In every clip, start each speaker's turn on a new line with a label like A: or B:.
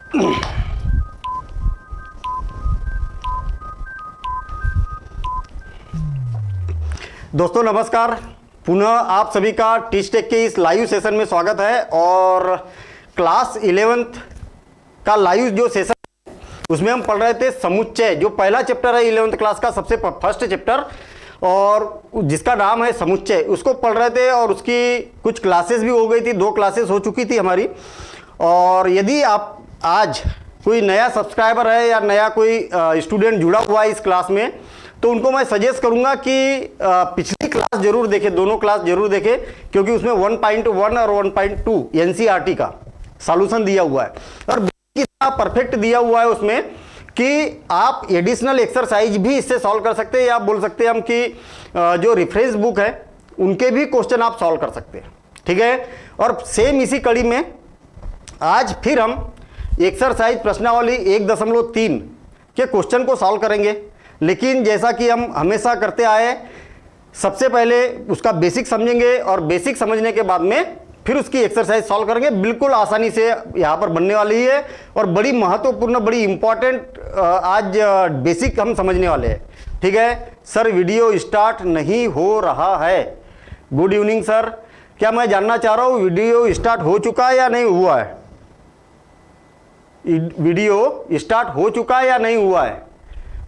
A: दोस्तों नमस्कार, पुनः आप सभी का टीच टेक के इस लाइव सेशन में स्वागत है। और क्लास 11th का लाइव जो सेशन है उसमें हम पढ़ रहे थे समुच्चय, जो पहला चैप्टर है 11th क्लास का, सबसे फर्स्ट चैप्टर, और जिसका नाम है समुच्चय, उसको पढ़ रहे थे। और उसकी कुछ क्लासेस भी हो गई थी, 2 क्लासेस हो चुकी थी हमारी। और यदि आप आज कोई नया सब्सक्राइबर है या नया कोई स्टूडेंट जुड़ा हुआ है इस क्लास में, तो उनको मैं सजेस्ट करूंगा कि पिछली क्लास जरूर देखें, दोनों क्लास जरूर देखें, क्योंकि उसमें 1.1 और 1.2 एनसीईआरटी का सॉल्यूशन दिया हुआ है और कितना परफेक्ट दिया हुआ है उसमें कि आप एडिशनल एक्सरसाइज भी इससे सॉल्व कर सकते हैं, या आप बोल सकते हैं हम कि जो रेफरेंस बुक है उनके भी क्वेश्चन आप सॉल्व कर सकते हैं। ठीक है। और सेम इसी कड़ी में आज फिर हम एक्सरसाइज प्रश्नावली 1.3 के क्वेश्चन को सॉल्व करेंगे। लेकिन जैसा कि हम हमेशा करते आए, सबसे पहले उसका बेसिक समझेंगे और बेसिक समझने के बाद में फिर उसकी एक्सरसाइज सॉल्व करेंगे। बिल्कुल आसानी से यहाँ पर बनने वाली है और बड़ी महत्वपूर्ण, बड़ी इंपॉर्टेंट आज बेसिक हम समझने वाले हैं। ठीक है सर, वीडियो स्टार्ट नहीं हो रहा है। गुड इवनिंग सर, क्या मैं जानना चाह रहा हूँ वीडियो स्टार्ट हो चुका है या नहीं हुआ है? वीडियो स्टार्ट हो चुका है या नहीं हुआ है?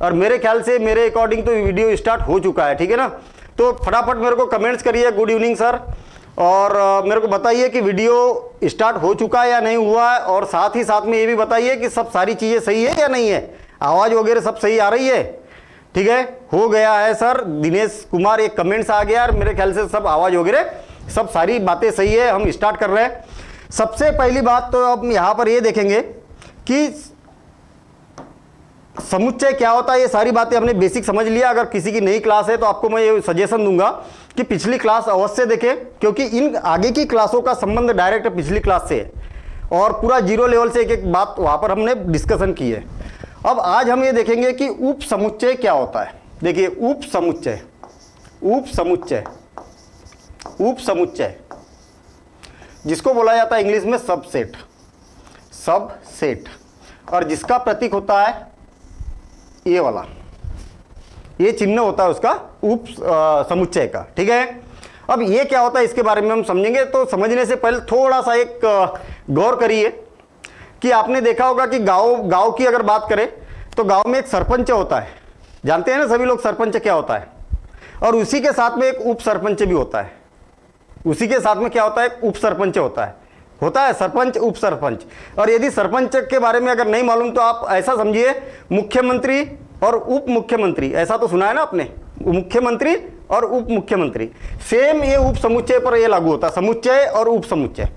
A: और मेरे ख्याल से, मेरे अकॉर्डिंग तो वीडियो स्टार्ट हो चुका है। ठीक है ना, तो फटाफट मेरे को कमेंट्स करिए गुड इवनिंग सर, और मेरे को बताइए कि वीडियो स्टार्ट हो चुका है या नहीं हुआ है। और साथ ही साथ में ये भी बताइए कि सब सारी चीज़ें सही है या नहीं है, आवाज़ वगैरह सब सही आ रही है। ठीक है, हो गया है सर। दिनेश कुमार एक कमेंट्स आ गया, और मेरे ख्याल से सब आवाज़ वगैरह सब सारी बातें सही है। हम स्टार्ट कर रहे हैं। सबसे पहली बात तो अब यहाँ पर ये देखेंगे कि समुच्चय क्या होता है। ये सारी बातें हमने बेसिक समझ लिया। अगर किसी की नई क्लास है तो आपको मैं ये सजेशन दूंगा कि पिछली क्लास अवश्य देखें, क्योंकि इन आगे की क्लासों का संबंध डायरेक्ट पिछली क्लास से है और पूरा जीरो लेवल से एक एक बात वहां पर हमने डिस्कशन की है। अब आज हम ये देखेंगे कि उप समुच्चय क्या होता है। देखिए, उप समुच्चय, उप समुच्चय, उप समुच्चय जिसको बोला जाता है इंग्लिश में सबसेट, सबसेट, और जिसका प्रतीक होता है ये वाला, ये चिन्ह होता है उसका उप समुच्चय का। ठीक है, अब ये क्या होता है इसके बारे में हम समझेंगे। तो समझने से पहले थोड़ा सा एक गौर करिए कि आपने देखा होगा कि गांव की अगर बात करें तो गांव में एक सरपंच होता है। जानते हैं ना सभी लोग सरपंच क्या होता है। और उसी के साथ में एक उप सरपंच भी होता है। उसी के साथ में क्या होता है, उप सरपंच होता है सरपंच, उप सरपंच। और यदि सरपंच के बारे में अगर नहीं मालूम तो आप ऐसा समझिए, मुख्यमंत्री और उप मुख्यमंत्री, ऐसा तो सुना है ना आपने, मुख्यमंत्री और उप मुख्यमंत्री, सेम ये उप समुच्चय पर ये लागू होता है, समुच्चय और उप समुच्चय।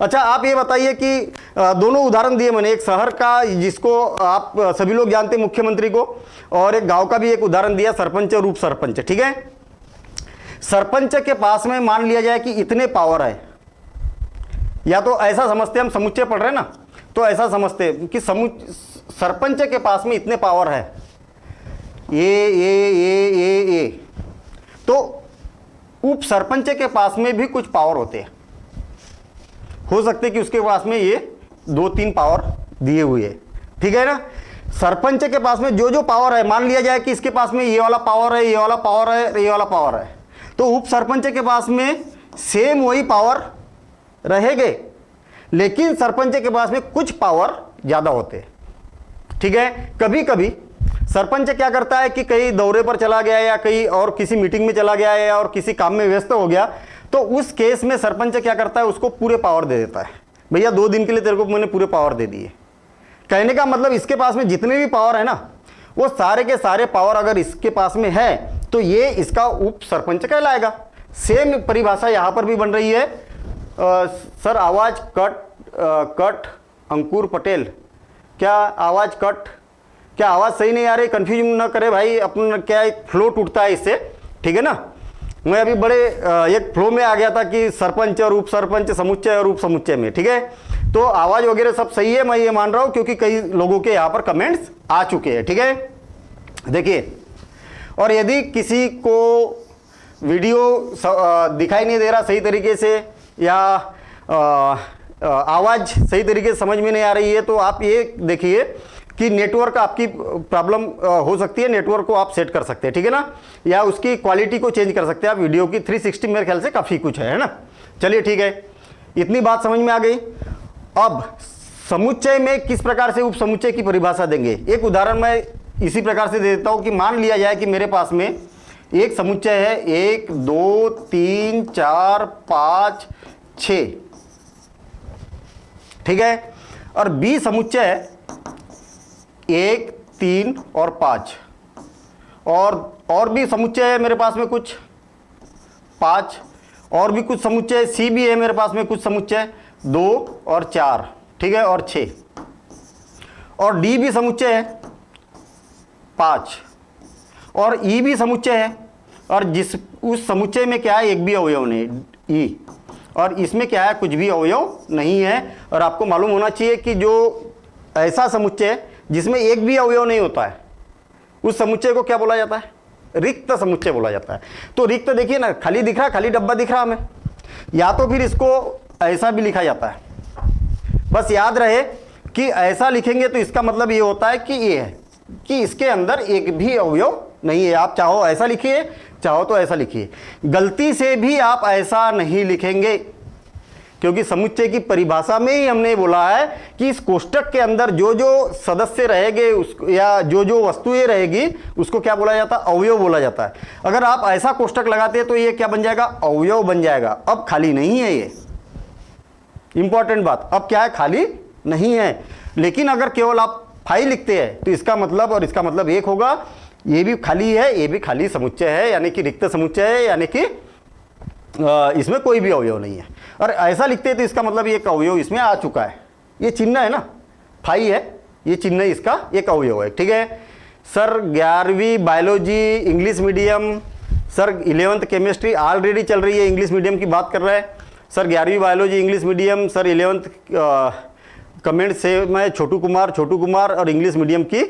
A: अच्छा, आप ये बताइए कि दोनों उदाहरण दिए मैंने, एक शहर का जिसको आप सभी लोग जानते हैं मुख्यमंत्री को, और एक गांव का भी एक उदाहरण दिया, सरपंच और उप सरपंच। ठीक है, सरपंच के पास में मान लिया जाए कि इतने पावर है, या तो ऐसा समझते हम, समुच्चय पढ़ रहे हैं ना, तो ऐसा समझते कि सरपंच के पास में इतने पावर है, ये, तो उप सरपंच के पास में भी कुछ पावर होते हैं। हो सकते कि उसके पास में ये 2-3 पावर दिए हुए है। ठीक है ना, सरपंच के पास में जो जो पावर है, मान लिया जाए कि इसके पास में ये वाला पावर है, ये वाला पावर है, ये वाला पावर है, तो उप सरपंच के पास में सेम वही पावर रहेंगे, लेकिन सरपंच के पास में कुछ पावर ज्यादा होते हैं। ठीक है, कभी कभी सरपंच क्या करता है कि कहीं दौरे पर चला गया या कहीं और किसी मीटिंग में चला गया है और किसी काम में व्यस्त हो गया, तो उस केस में सरपंच क्या करता है, उसको पूरे पावर दे देता है। भैया 2 दिन के लिए तेरे को मैंने पूरे पावर दे दिए। कहने का मतलब इसके पास में जितने भी पावर है ना, वो सारे के सारे पावर अगर इसके पास में है तो ये इसका उप सरपंच कहलाएगा। सेम परिभाषा यहां पर भी बन रही है। सर आवाज कट अंकुर पटेल, क्या आवाज कट, क्या आवाज सही नहीं आ रही? कंफ्यूज न करे भाई, अपना क्या एक फ्लो टूटता है इससे। ठीक है ना, मैं अभी बड़े एक फ्लो में आ गया था कि सरपंच और उप सरपंच, समुच्चय और उप समुच्चय में। ठीक है, तो आवाज वगैरह सब सही है, मैं ये मान रहा हूं, क्योंकि कई लोगों के यहाँ पर कमेंट्स आ चुके हैं। ठीक है, देखिए, और यदि किसी को वीडियो दिखाई नहीं दे रहा सही तरीके से, या आवाज़ सही तरीके से समझ में नहीं आ रही है तो आप ये देखिए कि नेटवर्क आपकी प्रॉब्लम हो सकती है, नेटवर्क को आप सेट कर सकते हैं, ठीक है ना, या उसकी क्वालिटी को चेंज कर सकते हैं आप वीडियो की। 360 मेरे ख्याल से काफ़ी कुछ है ना। चलिए ठीक है, इतनी बात समझ में आ गई। अब समुच्चय में किस प्रकार से उप समुच्चय की परिभाषा देंगे, एक उदाहरण मैं इसी प्रकार से दे देता हूँ कि मान लिया जाए कि मेरे पास में एक समुच्चय है 1 2 3 4 5 6, ठीक है, और बी समुच्चय है 1 3 और 5, और भी समुच्चय है मेरे पास में कुछ 5, और भी कुछ समुच्चय सी भी है मेरे पास में कुछ समुच्चय 2 और 4, ठीक है, और 6, और डी भी समुच्चय है 5, और ई भी समुच्चय है, और उस समुच्चय में क्या है, एक भी अवयव नहीं ई, और इसमें क्या है, कुछ भी अवयव नहीं है। और आपको मालूम होना चाहिए कि जो ऐसा समुच्चय जिसमें एक भी अवयव नहीं होता है उस समुच्चय को क्या बोला जाता है, रिक्त समुच्चय बोला जाता है। तो रिक्त देखिए ना, खाली दिख रहा, खाली डब्बा दिख रहा हमें, या तो फिर इसको ऐसा भी लिखा जाता है। बस याद रहे कि ऐसा लिखेंगे तो इसका मतलब ये होता है कि ये है कि इसके अंदर एक भी अवयव नहीं है। आप चाहो ऐसा लिखिए, चाहो तो ऐसा लिखिए, गलती से भी आप ऐसा नहीं लिखेंगे, क्योंकि समुच्चय की परिभाषा में ही हमने बोला है कि इस कोष्टक के अंदर जो जो सदस्य रहेंगे उसको, या जो जो वस्तुएं रहेगी उसको क्या बोला जाता है, अवयव बोला जाता है। अगर आप ऐसा कोष्टक लगाते हैं तो ये क्या बन जाएगा, अवयव बन जाएगा। अब खाली नहीं है, ये इंपॉर्टेंट बात, अब क्या है, खाली नहीं है। लेकिन अगर केवल आप फाइल लिखते हैं तो इसका मतलब और इसका मतलब एक होगा, ये भी खाली है, ये भी खाली समुच्चय है, यानी कि रिक्त समुच्चय है, यानी कि इसमें कोई भी अवयव नहीं है। और ऐसा लिखते हैं तो इसका मतलब एक अवयव इसमें आ चुका है, ये चिन्ह है ना, फाई है, ये चिन्ह इसका एक अवयव है, ठीक है। सर 11वीं biology English medium, sir 11th chemistry already चल रही है, इंग्लिश मीडियम की बात कर रहे हैं सर, 11वीं biology English medium, sir 11th comment से मैं छोटू कुमार और इंग्लिश मीडियम की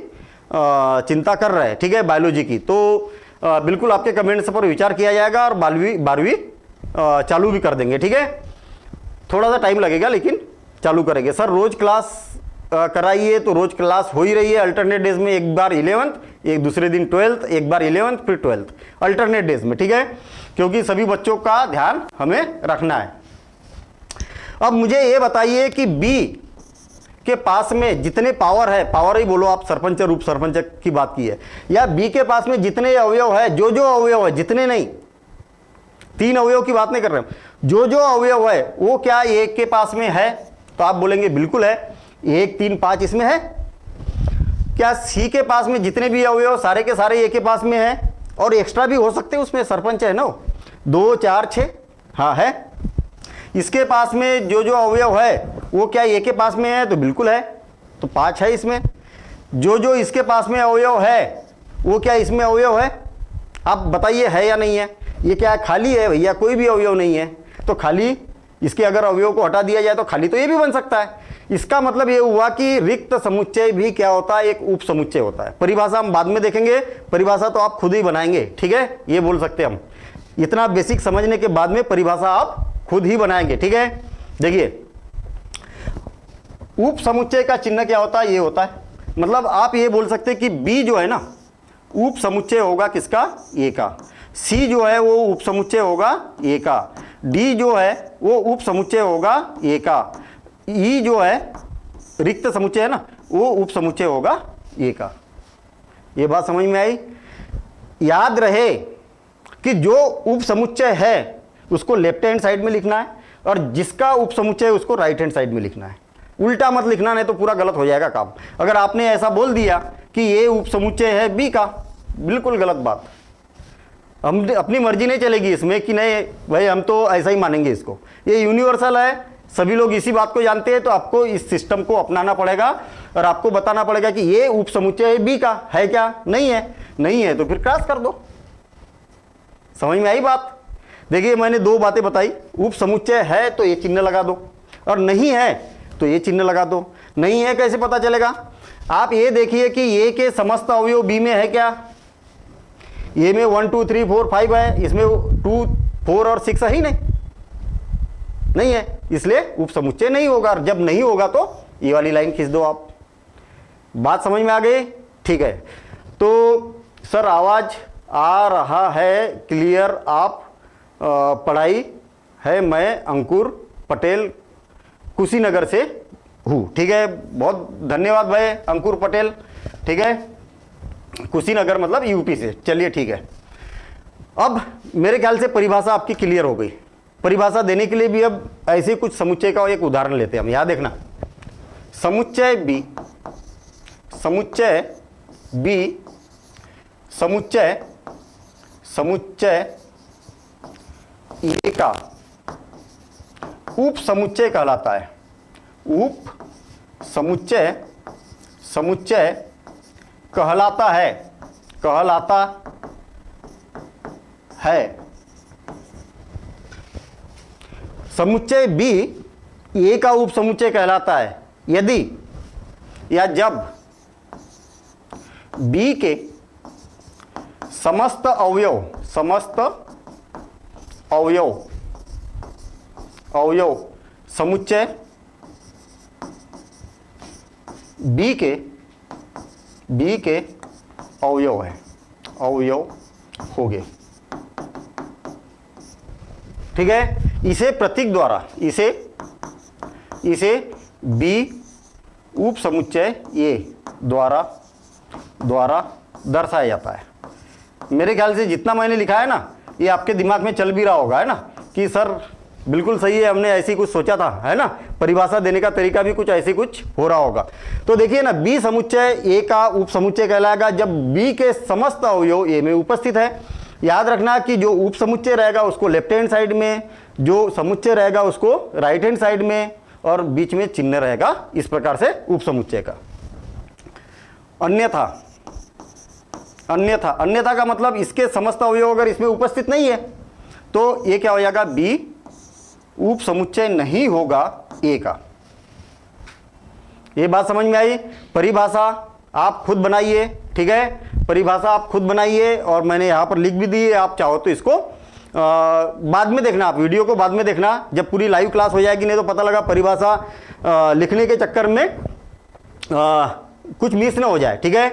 A: चिंता कर रहे हैं, ठीक है, बायोलॉजी की। तो बिल्कुल आपके कमेंट्स पर विचार किया जाएगा और 12वीं चालू भी कर देंगे, ठीक है। थोड़ा सा टाइम लगेगा लेकिन चालू करेंगे। सर रोज क्लास कराइए, तो रोज क्लास हो ही रही है अल्टरनेट डेज में, एक बार 11th, एक दूसरे दिन 12th, एक बार 11th फिर 12th, अल्टरनेट डेज में, ठीक है, क्योंकि सभी बच्चों का ध्यान हमें रखना है। अब मुझे ये बताइए कि बी के पास में जितने पावर है, पावर ही बोलो आप, सरपंच रूप सरपंच की बात की है, या बी के पास में जितने अवयव है, जो जो अवयव है, जितने नहीं, 3 अवयव की बात नहीं कर रहे हैं, जो जो अवयव है वो क्या एक के पास में है, तो आप बोलेंगे बिल्कुल है, 1 3 5 इसमें है। क्या सी के पास में जितने भी अवयव सारे के सारे एक के पास में है, और एक्स्ट्रा भी हो सकते हैं, उसमें सरपंच है ना, 2 4 6, हाँ है। इसके पास में जो जो अवयव है वो क्या एक के पास में है, तो बिल्कुल है, तो 5 है इसमें। जो जो इसके पास में अवयव है वो क्या इसमें अवयव है, आप बताइए है या नहीं है। ये क्या है, खाली है भैया, कोई भी अवयव नहीं है, तो खाली इसके अगर अवयव को हटा दिया जाए तो खाली तो ये भी बन सकता है। इसका मतलब ये हुआ कि रिक्त समुच्चय भी क्या होता है, एक उप समुच्चय होता है। परिभाषा हम बाद में देखेंगे, परिभाषा तो आप खुद ही बनाएंगे, ठीक है, ये बोल सकते हैं हम। इतना बेसिक समझने के बाद में परिभाषा आप खुद ही बनाएंगे, ठीक है। देखिए उप समुच्चय का चिन्ह क्या होता है, ये होता है, मतलब आप ये बोल सकते हैं कि बी जो है ना उप समुच्चय होगा किसका, ए का। सी जो है वो उप समुच्चय होगा ए का। डी जो है वो उप समुच्चय होगा ए का। ई जो है रिक्त समुच्चय है ना, वो उप समुच्चय होगा ए का। ये बात समझ में आई। याद रहे कि जो उप समुच्चय है उसको लेफ्ट हैंड साइड में लिखना है, और जिसका उप समुच्चय है उसको राइट हैंड साइड में लिखना है। उल्टा मत लिखना, नहीं तो पूरा गलत हो जाएगा काम। अगर आपने ऐसा बोल दिया कि ये उप समुच्चय है बी का, बिल्कुल गलत बात। हम अपनी मर्जी नहीं चलेगी इसमें कि नहीं भाई हम तो ऐसा ही मानेंगे इसको, ये यूनिवर्सल है, सभी लोग इसी बात को जानते हैं। तो आपको इस सिस्टम को अपनाना पड़ेगा और आपको बताना पड़ेगा कि ये उप समुच्चय है बी का, है क्या, नहीं है, नहीं है तो फिर क्रॉस कर दो। समझ में आई बात। देखिए मैंने 2 बातें बताई, उप समुच्चय है तो ये चिन्ह लगा दो, और नहीं है तो ये चिन्ह लगा दो। नहीं है कैसे पता चलेगा, आप ये देखिए कि ए के समस्त अवयव बी में है क्या, ए में 1 2 3 4 5 है, इसमें 2 4 और 6 है ही नहीं है, इसलिए उप समुच्चय नहीं होगा। और जब नहीं होगा तो ये वाली लाइन खींच दो आप। बात समझ में आ गई? ठीक है। तो सर आवाज आ रहा है क्लियर, आप पढ़ाई है, मैं अंकुर पटेल कुशीनगर से हूँ। ठीक है, बहुत धन्यवाद भाई अंकुर पटेल। ठीक है, कुशीनगर मतलब यूपी से। चलिए ठीक है, अब मेरे ख्याल से परिभाषा आपकी क्लियर हो गई। परिभाषा देने के लिए भी अब ऐसे कुछ समुच्चय का एक उदाहरण लेते हैं हम। याद देखना, समुच्चय बी, समुच्चय बी, समुच्चय समुच्चय ए का उप समुच्चय कहलाता है। उप समुच्चय समुच्चय कहलाता है, कहलाता है। समुच्चय बी ए का उप समुच्चय कहलाता है यदि या जब बी के समस्त अवयव, समस्त अवयव, अवयव समुच्चय बी के अवयव है, अवयव हो गए। ठीक है, इसे प्रतीक द्वारा, इसे बी उप समुच्चय ए द्वारा दर्शाया जाता है। मेरे ख्याल से जितना मैंने लिखा है ना, ये आपके दिमाग में चल भी रहा होगा, है ना, कि सर बिल्कुल सही है, हमने ऐसे ही कुछ सोचा था, है ना। परिभाषा देने का तरीका भी कुछ ऐसे कुछ हो रहा होगा। तो देखिए ना, बी समुच्चय ए का उप समुच्चय कहलाएगा जब बी के समस्त अवयव ए में उपस्थित है। याद रखना कि जो उप समुच्चय रहेगा उसको लेफ्ट हैंड साइड में, जो समुच्चय रहेगा उसको राइट हैंड साइड में, और बीच में चिन्ह रहेगा इस प्रकार से उप समुच्चय का। अन्यथा, अन्यथा, अन्यथा का मतलब इसके समस्त अवयव अगर इसमें उपस्थित नहीं है तो ये क्या हो जाएगा, बी उप समुच्चय नहीं होगा ए का। ये बात समझ में आई? परिभाषा आप खुद बनाइए। ठीक है, परिभाषा आप खुद बनाइए, और मैंने यहां पर लिख भी दी है, आप चाहो तो इसको बाद में देखना, आप वीडियो को बाद में देखना जब पूरी लाइव क्लास हो जाएगी। नहीं तो पता लगा परिभाषा लिखने के चक्कर में कुछ मिस ना हो जाए। ठीक है,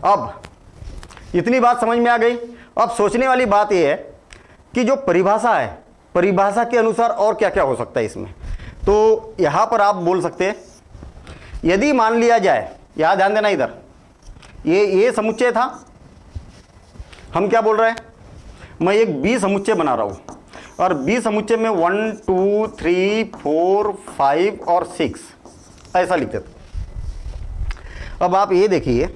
A: अब इतनी बात समझ में आ गई। अब सोचने वाली बात यह है कि जो परिभाषा है, परिभाषा के अनुसार और क्या क्या हो सकता है इसमें। तो यहां पर आप बोल सकते हैं, यदि मान लिया जाए, यहां ध्यान देना, इधर ये समुच्चय था, हम क्या बोल रहे हैं, मैं एक बी समुच्चय बना रहा हूं, और बी समुच्चय में 1 2 3 4 5 और 6 ऐसा लिखते थे। अब आप ये देखिए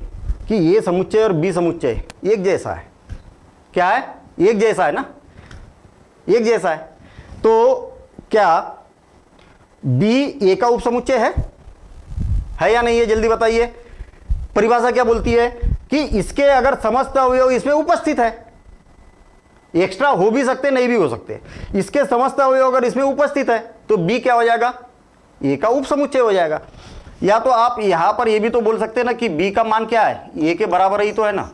A: कि ये समुच्चय और बी समुच्चय एक जैसा है। क्या है? एक जैसा है ना, एक जैसा है। तो क्या बी ए का उप समुच्चय है या नहीं है? जल्दी बताइए। परिभाषा क्या बोलती है कि इसके अगर समस्त अवयव इसमें उपस्थित है, एक्स्ट्रा हो भी सकते नहीं भी हो सकते, इसके समस्त अवयव अगर इसमें उपस्थित है तो बी क्या हो जाएगा, ए का उप समुच्चय हो जाएगा। या तो आप यहां पर ये भी तो बोल सकते हैं ना कि बी का मान क्या है, ए के बराबर ही तो है ना।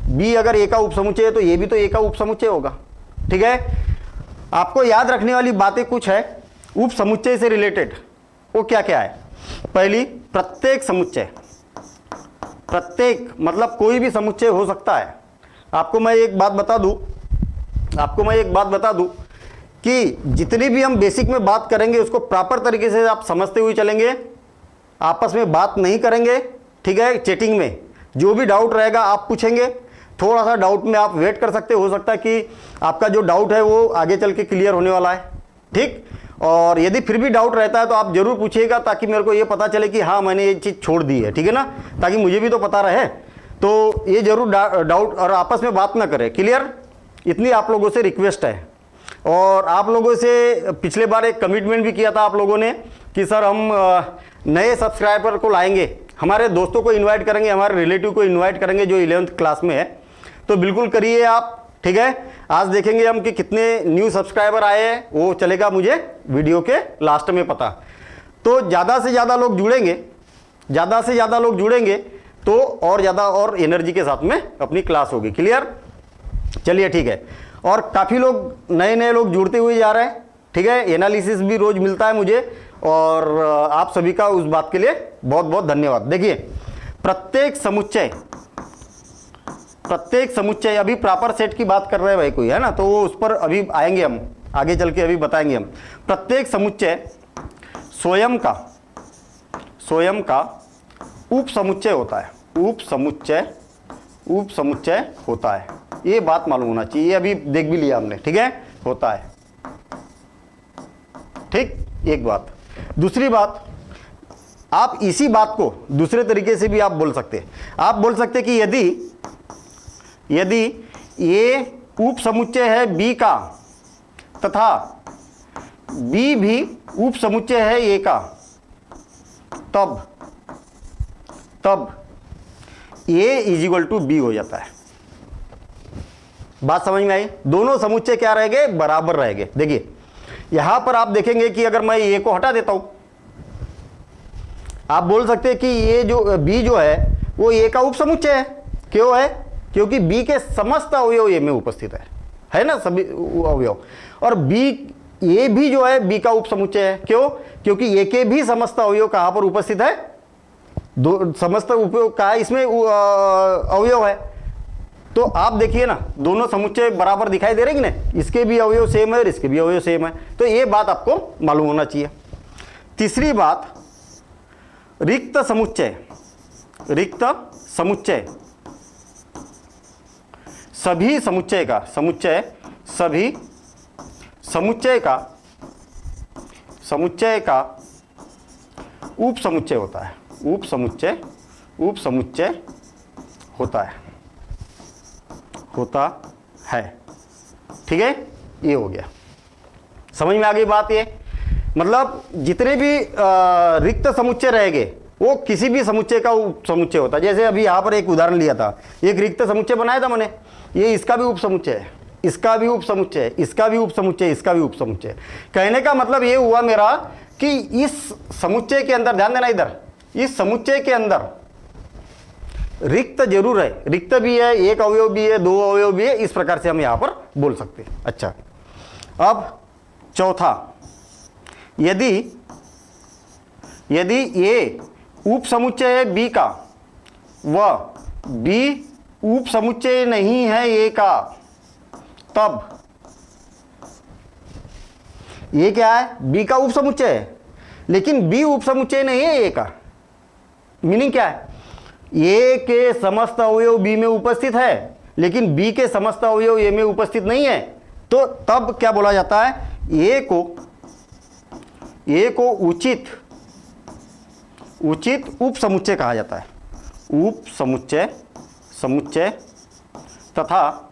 A: बी अगर ए का उप समुच्चय है तो ये भी तो ए का उप समुच्चय होगा। ठीक है, आपको याद रखने वाली बातें कुछ है उप समुच्चय से रिलेटेड। वो क्या क्या है? पहली, प्रत्येक समुच्चय, प्रत्येक मतलब कोई भी समुच्चय हो सकता है। आपको मैं एक बात बता दूं, कि जितनी भी हम बेसिक में बात करेंगे उसको प्रॉपर तरीके से आप समझते हुए चलेंगे, आपस में बात नहीं करेंगे। ठीक है, चैटिंग में जो भी डाउट रहेगा आप पूछेंगे। थोड़ा सा डाउट में आप वेट कर सकते हो सकता है कि आपका जो डाउट है वो आगे चल के क्लियर होने वाला है। ठीक, और यदि फिर भी डाउट रहता है तो आप जरूर पूछिएगा, ताकि मेरे को ये पता चले कि हाँ मैंने ये चीज़ छोड़ दी है। ठीक है ना, ताकि मुझे भी तो पता रहे। तो ये जरूर डाउट और आपस में बात ना करें। क्लियर, इतनी आप लोगों से रिक्वेस्ट है। और आप लोगों से पिछले बार एक कमिटमेंट भी किया था आप लोगों ने कि सर हम नए सब्सक्राइबर को लाएंगे, हमारे दोस्तों को इनवाइट करेंगे, हमारे रिलेटिव को इनवाइट करेंगे जो 11th क्लास में है। तो बिल्कुल करिए आप। ठीक है, आज देखेंगे हम कि कितने न्यू सब्सक्राइबर आए हैं, वो चलेगा मुझे वीडियो के लास्ट में पता। तो ज़्यादा से ज़्यादा लोग जुड़ेंगे, ज़्यादा से ज़्यादा लोग जुड़ेंगे तो और ज़्यादा और एनर्जी के साथ में अपनी क्लास होगी। क्लियर, चलिए ठीक है। और काफ़ी लोग नए नए लोग जुड़ते हुए जा रहे हैं। ठीक है, एनालिसिस भी रोज मिलता है मुझे, और आप सभी का उस बात के लिए बहुत बहुत धन्यवाद। देखिए प्रत्येक समुच्चय, अभी प्रॉपर सेट की बात कर रहे हैं भाई कोई, है ना, तो वो उस पर अभी आएंगे हम, आगे चल के अभी बताएंगे हम। प्रत्येक समुच्चय स्वयं का उप समुच्चय होता है, उप समुच्चय होता है, ये बात मालूम होना चाहिए, ये अभी देख भी लिया हमने, ठीक है, होता है। ठीक, एक बात। दूसरी बात, आप इसी बात को दूसरे तरीके से भी आप बोल सकते हैं। आप बोल सकते कि यदि ये उप समुच्चय है बी का तथा बी भी उप समुच्चय है ए का, तब ए इज इक्वल टू बी हो जाता है। बात समझ में आई? दोनों समुच्चय क्या रहेंगे? बराबर रहेंगे। देखिए यहां पर आप देखेंगे कि अगर मैं ए को हटा देता हूं, आप बोल सकते हैं कि ये जो बी जो है वो ए का उप समुच्चय है। क्यों है? क्योंकि बी के समस्त अवयव ए में उपस्थित है ना, सभी अवयव, और बी ए भी जो है बी का उप समुच्चय है। क्यों? क्योंकि ए के भी समस्त अवयव कहां पर उपस्थित है? दो समस्त उपयोग का इसमें अवयव है। तो आप देखिए ना, दोनों समुच्चय बराबर दिखाई दे रहे हैं ना, इसके भी अवयव सेम है और इसके भी अवयव सेम है। तो ये बात आपको मालूम होना चाहिए। तीसरी बात, रिक्त समुच्चय सभी समुच्चय का उप समुच्चय होता है, उप समुच्चय होता है। ठीक है, ये हो गया, समझ में आ गई बात। ये मतलब जितने भी रिक्त समुच्चय रहेंगे वो किसी भी समुच्चय का उप समुच्चय होता है। जैसे अभी यहाँ पर एक उदाहरण लिया था, एक रिक्त समुच्चय बनाया था मैंने, ये इसका भी उप समुच्चय है, इसका भी उप समुच्चय है, इसका भी उप समुच्चय, इसका भी उप समुच्चय। कहने का मतलब ये हुआ मेरा कि इस समुच्चय के अंदर, ध्यान देना इधर, इस समुच्चय के अंदर रिक्त जरूर है, रिक्त भी है, एक अवयव भी है, दो अवयव भी है, इस प्रकार से हम यहां पर बोल सकते हैं। अच्छा, अब चौथा, यदि ये उप समुच्चय है बी का, वह बी उप समुच्चय नहीं है ए का, तब ये क्या है? बी का उप समुच्चय है, लेकिन बी उप समुच्चय नहीं है ए का। मीनिंग क्या है? ए के समस्त अवयव बी में उपस्थित है, लेकिन बी के समस्त अवयव ए में उपस्थित नहीं है। तो तब क्या बोला जाता है? ए को उचित उप समुच्चय कहा जाता है, उप समुच्चय तथा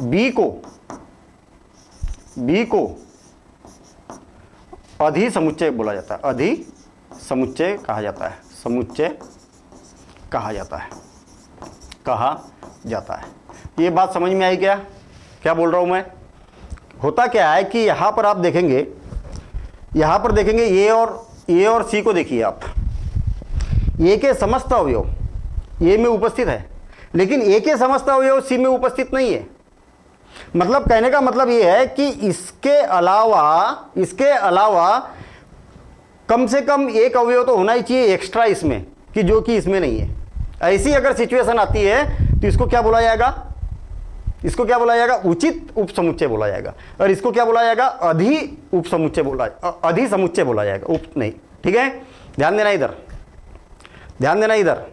A: बी को अधि समुच्चय बोला जाता है, अधि समुच्चय कहा जाता है, कहा जाता है। ये बात समझ में आई क्या बोल रहा हूं मैं? होता क्या है कि यहां पर आप देखेंगे, ए और सी को देखिए आप, ए के समस्त अवयव ए में उपस्थित है, लेकिन ए के समस्त अवयव सी में उपस्थित नहीं है। मतलब कहने का मतलब ये है कि इसके अलावा कम से कम एक अवयव तो होना ही चाहिए एक्स्ट्रा इसमें, कि जो कि इसमें नहीं है। ऐसी अगर सिचुएशन आती है तो इसको क्या बोला जाएगा? उचित उप समुच्चय बोला जाएगा, और इसको क्या बोला जाएगा? अधि समुच्चय बोला जाएगा, उप नहीं। ठीक है, ध्यान देना इधर।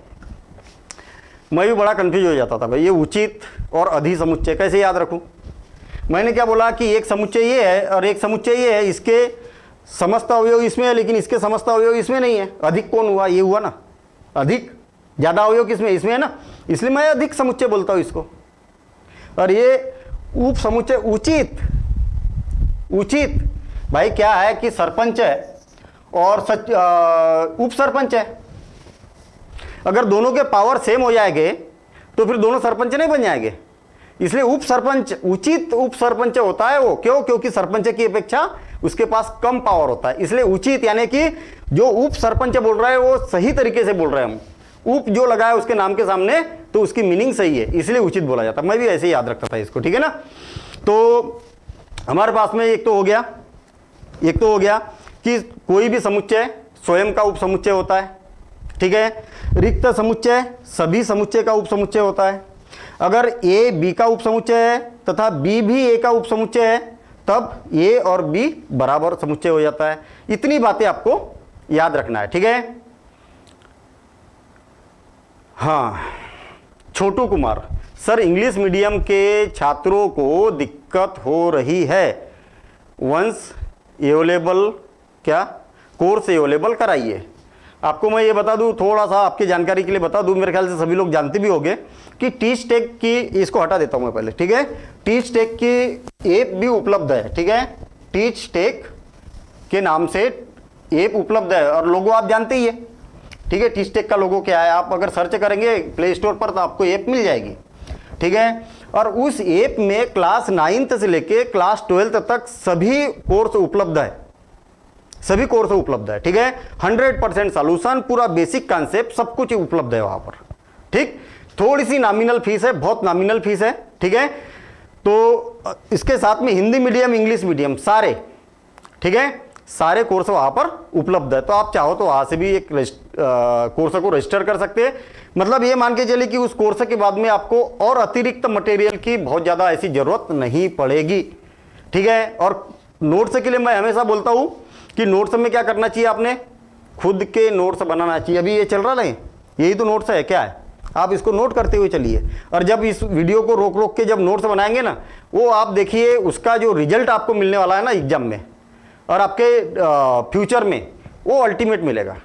A: मैं भी बड़ा कंफ्यूज हो जाता था भाई, ये उचित और अधि समुच्चय कैसे याद रखूं? मैंने क्या बोला कि एक समुच्चय ये है और एक समुच्चय ये है, इसके समस्त अवयव इसमें है, लेकिन इसके समस्त अवयव इसमें नहीं है। अधिक कौन हुआ? ये हुआ ना, अधिक। ज्यादा अवयव किसमें? इसमें है ना, इसलिए मैं अधिक समुच्चय बोलता हूं इसको। और ये उप समुच्चय उचित भाई क्या है कि सरपंच है और उप सरपंच है। अगर दोनों के पावर सेम हो जाएंगे तो फिर दोनों सरपंच नहीं बन जाएंगे। इसलिए उप सरपंच, उचित उप सरपंच होता है वो। क्यों? क्योंकि सरपंच की अपेक्षा उसके पास कम पावर होता है। इसलिए उचित यानी कि जो उप सरपंच बोल रहा है वो सही तरीके से बोल रहे हैं हम। उप जो लगा है उसके नाम के सामने तो उसकी मीनिंग सही है, इसलिए उचित बोला जाता है। मैं भी ऐसे ही याद रखता था इसको, ठीक है ना। तो हमारे पास में एक तो हो गया एक तो हो गया कि कोई भी समुच्चय स्वयं का उपसमुच्चय होता है, ठीक है। रिक्त समुच्चय सभी समुच्चय का उपसमुच्चय होता है। अगर ए बी का उपसमुच्चय है तथा बी भी ए का उपसमुच्चय है तब ए और बी बराबर समुच्चय हो जाता है। इतनी बातें आपको याद रखना है, ठीक है। हाँ, छोटू कुमार, सर इंग्लिश मीडियम के छात्रों को दिक्कत हो रही है, वंस अवेलेबल क्या कोर्स अवेलेबल कराइए। आपको मैं ये बता दूं, थोड़ा सा आपकी जानकारी के लिए बता दूं, मेरे ख्याल से सभी लोग जानते भी होंगे कि टीच टेक की, इसको हटा देता हूं मैं पहले, ठीक है। टीच टेक की ऐप भी उपलब्ध है, ठीक है। टीच टेक के नाम से ऐप उपलब्ध है और लोगो आप जानते ही है, ठीक है। टीच टेक का लोगो क्या है, आप अगर सर्च करेंगे प्ले स्टोर पर तो आपको ऐप मिल जाएगी, ठीक है। और उस ऐप में क्लास 9th से लेके क्लास 12th तक सभी कोर्स उपलब्ध है, सभी कोर्स उपलब्ध है, ठीक है। 100% सॉल्यूशन, पूरा बेसिक कॉन्सेप्ट सब कुछ उपलब्ध है वहां पर, ठीक। थोड़ी सी नॉमिनल फीस है, बहुत नॉमिनल फीस है, ठीक है। तो इसके साथ में हिंदी मीडियम, इंग्लिश मीडियम सारे, ठीक है, सारे कोर्स वहां पर उपलब्ध है। तो आप चाहो तो वहां से भी एक कोर्स को रजिस्टर कर सकते हैं। मतलब ये मान के चलिए कि उस कोर्स के बाद में आपको और अतिरिक्त मटेरियल की बहुत ज्यादा ऐसी जरूरत नहीं पड़ेगी, ठीक है। और नोट्स के लिए मैं हमेशा बोलता हूं कि नोट्स में क्या करना चाहिए, आपने खुद के नोट्स बनाना चाहिए। अभी ये चल रहा नहीं, यही तो नोट्स है, क्या है, आप इसको नोट करते हुए चलिए। और जब इस वीडियो को रोक रोक के जब नोट्स बनाएंगे ना, वो आप देखिए उसका जो रिजल्ट आपको मिलने वाला है ना एग्जाम में और आपके फ्यूचर में, वो अल्टीमेट मिलेगा।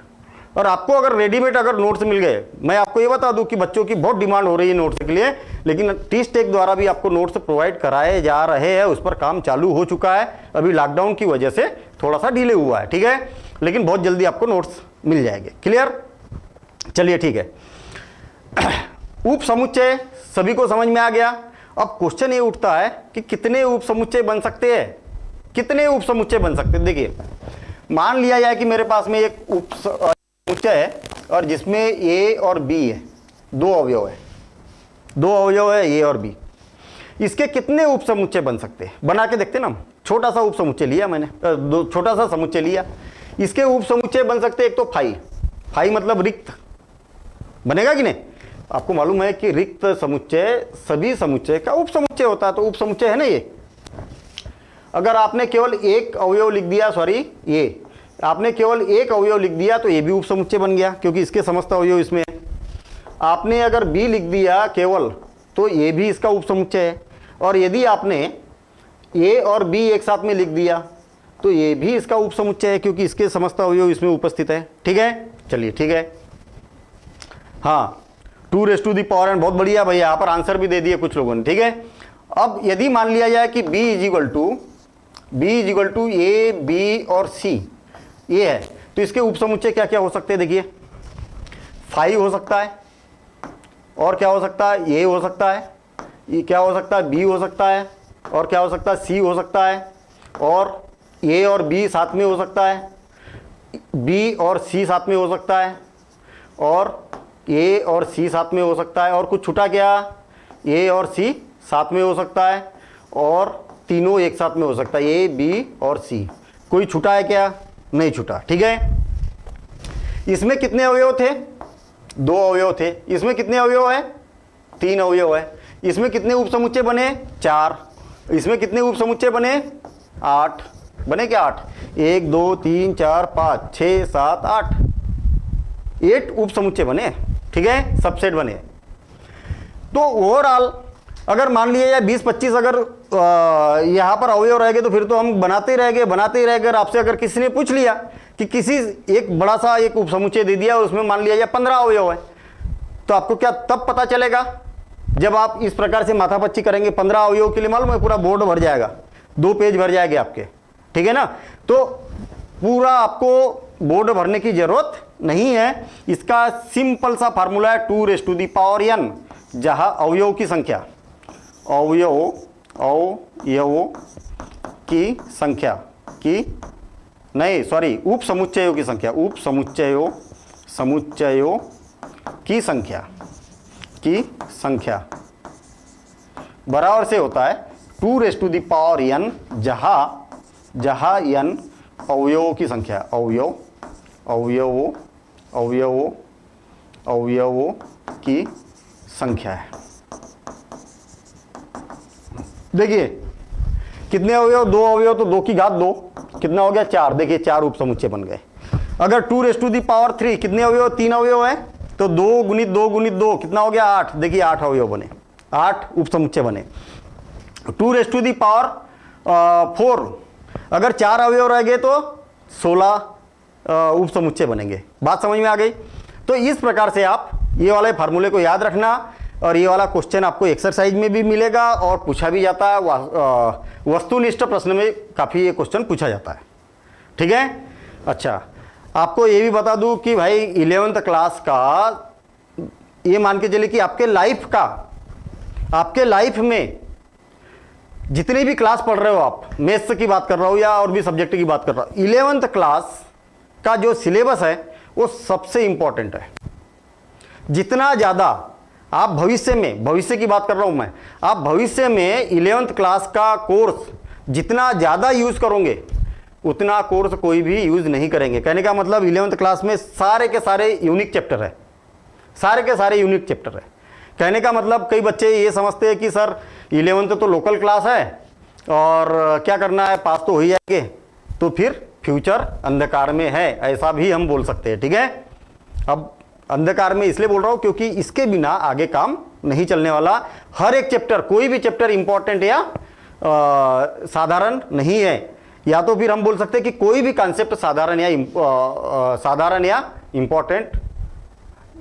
A: और आपको अगर रेडीमेड अगर नोट्स मिल गए, मैं आपको ये बता दूं कि बच्चों की बहुत डिमांड हो रही है नोट्स के लिए, लेकिन टीच टेक द्वारा भी आपको नोट्स प्रोवाइड कराए जा रहे हैं, उस पर काम चालू हो चुका है। अभी लॉकडाउन की वजह से थोड़ा सा डिले हुआ है, ठीक है, लेकिन बहुत जल्दी आपको नोट्स मिल जाएंगे। क्लियर, चलिए ठीक है। उप समुच्चय सभी को समझ में आ गया। अब क्वेश्चन ये उठता है कि कितने उप समुच्चय बन सकते हैं, कितने उप समुच्चय बन सकते हैं। देखिए, मान लिया जाए कि मेरे पास में एक उप समुच्चय है और जिसमें ए और बी है, दो अवयव है, दो अवयव है ए और बी। इसके कितने उप समुच्चय बन सकते हैं, बना के देखते ना। छोटा सा उप समुच्चय लिया मैंने, छोटा सा समुच्चय लिया, इसके उप समुच्चय बन सकते हैं। एक तो फाई, फाई मतलब रिक्त, बनेगा कि नहीं। आपको मालूम है कि रिक्त समुच्चय सभी समुच्चय का उप समुच्चय होता है, तो उप समुच्चय है ना ये। अगर आपने केवल एक अवयव लिख दिया, सॉरी ये आपने केवल एक अवयव लिख दिया तो ये भी उप समुच्चय बन गया, क्योंकि इसके समस्त अवयव इसमें है। आपने अगर बी लिख दिया केवल तो ये भी इसका उप समुच्चय है। और यदि आपने ए और बी एक साथ में लिख दिया तो ये भी इसका उप समुच्चय है, क्योंकि इसके समस्त अवयव इसमें उपस्थित है, ठीक है। चलिए ठीक है, हाँ 2⁻n, बहुत बढ़िया भैया, यहाँ पर आंसर भी दे दिए कुछ लोगों ने, ठीक है। अब यदि मान लिया जाए कि b is equal to A B और सी ये है, तो इसके उप समुच्चय क्या क्या हो सकते हैं। देखिए, फाई हो सकता है, और क्या हो सकता है, ए हो सकता है, ये क्या हो सकता है, बी हो सकता है, और क्या हो सकता है, सी हो सकता है, और ए और बी साथ में हो सकता है, बी और सी साथ में हो सकता है, और ए और सी साथ में हो सकता है, और कुछ छूटा क्या, ए और सी साथ में हो सकता है, और तीनों एक साथ में हो सकता है, ए बी और सी। कोई छूटा है क्या, नहीं छूटा, ठीक है। इसमें कितने अवयव थे, दो अवयव थे। इसमें कितने अवयव है, तीन अवयव है। इसमें कितने उप समुच्चय बने, चार। इसमें कितने उप समुच्चय बने, 8 बने क्या, 8, 1 2 3 4 5 6 7 8, 8 उप समुच्चय बने, ठीक है, सबसेट बने। तो ओवरऑल अगर मान लिया जाए 20-25 अगर यहाँ पर अवयव रह गए तो फिर तो हम बनाते ही रह गए। आपसे अगर किसी ने पूछ लिया कि किसी एक बड़ा सा एक उप समुच्चय दे दिया और उसमें मान लिया जाए 15 अवयव है, तो आपको क्या तब पता चलेगा जब आप इस प्रकार से माथापच्ची करेंगे। 15 अवयव के लिए मालूम है पूरा बोर्ड भर जाएगा, 2 पेज भर जाएंगे आपके, ठीक है ना। तो पूरा आपको बोर्ड भरने की जरूरत नहीं है। इसका सिंपल सा फार्मूला है 2⁻n, जहां अवयव की संख्या, अवयवों की संख्या की नहीं, सॉरी, उप समुच्चयों की संख्या, उप समुच्चयों की संख्या बराबर से होता है 2⁻n, जहां n अवयवों की संख्या, अवयवों की संख्या है। देखिए कितने अवयव, 2 अवयव तो 2 की घात 2, कितना हो गया 4। देखिए 4 उप समुच्चय बन गए। अगर 2⁻³ कितने अवयव, 3 अवयव है तो 2 गुणित 2 गुणित 2 कितना हो गया 8। देखिए 8 अवयव बने, 8 उप समुच्चय बने। 2⁻4 अगर 4 अवयव रह गए तो 16 उप समुच्चय बनेंगे। बात समझ में आ गई। तो इस प्रकार से आप ये वाले फार्मूले को याद रखना, और ये वाला क्वेश्चन आपको एक्सरसाइज में भी मिलेगा और पूछा भी जाता है, वस्तुनिष्ठ प्रश्न में काफ़ी ये क्वेश्चन पूछा जाता है। ठीक है। अच्छा, आपको ये भी बता दूं कि भाई 11th क्लास का ये मान के चलिए कि आपके लाइफ में जितने भी क्लास पढ़ रहे हो आप, मैथ्स की बात कर रहा हूँ या और भी सब्जेक्ट की बात कर रहा हूँ, 11th क्लास का जो सिलेबस है वो सबसे इंपॉर्टेंट है। जितना ज़्यादा आप भविष्य की बात कर रहा हूँ मैं, आप भविष्य में 11th क्लास का कोर्स जितना ज़्यादा यूज़ करोगे उतना कोर्स कोई भी यूज़ नहीं करेंगे। कहने का मतलब 11th क्लास में सारे के सारे यूनिक चैप्टर है, सारे के सारे यूनिक चैप्टर है। कहने का मतलब कई बच्चे ये समझते हैं कि सर 11th तो लोकल क्लास है और क्या करना है, पास तो हो ही जाएंगे, तो फिर फ्यूचर अंधकार में है, ऐसा भी हम बोल सकते हैं। ठीक है। अब अंधकार में इसलिए बोल रहा हूँ क्योंकि इसके बिना आगे काम नहीं चलने वाला। हर एक चैप्टर, कोई भी चैप्टर इंपॉर्टेंट या साधारण नहीं है, या तो फिर हम बोल सकते हैं कि कोई भी कॉन्सेप्ट साधारण या इंपॉर्टेंट,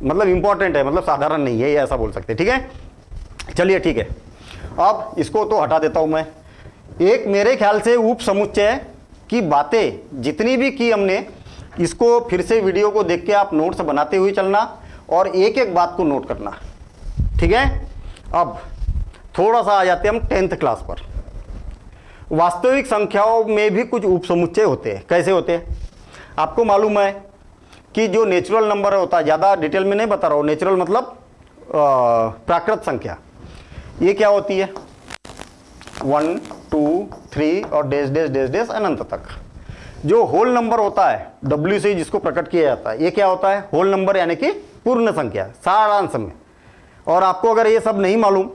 A: मतलब इंपॉर्टेंट है, मतलब साधारण नहीं है, ये ऐसा बोल सकते हैं। ठीक है। चलिए ठीक है, अब इसको तो हटा देता हूं मैं। एक मेरे ख्याल से उप समुच्चय की बातें जितनी भी की हमने, इसको फिर से वीडियो को देख के आप नोट्स बनाते हुए चलना और एक एक बात को नोट करना। ठीक है। अब थोड़ा सा आ जाते हैं हम 10th क्लास पर। वास्तविक संख्याओं में भी कुछ उप समुच्चय होते हैं। कैसे होते हैं? आपको मालूम है कि जो नेचुरल नंबर होता है, ज़्यादा डिटेल में नहीं बता रहा हूँ, नेचुरल मतलब प्राकृत संख्या, ये क्या होती है? 1 2 3 और डैश डैश डैश डैश अनंत तक। जो होल नंबर होता है, W से जिसको प्रकट किया जाता है, ये क्या होता है? होल नंबर, यानी कि पूर्ण संख्या, सारांश में। और आपको अगर ये सब नहीं मालूम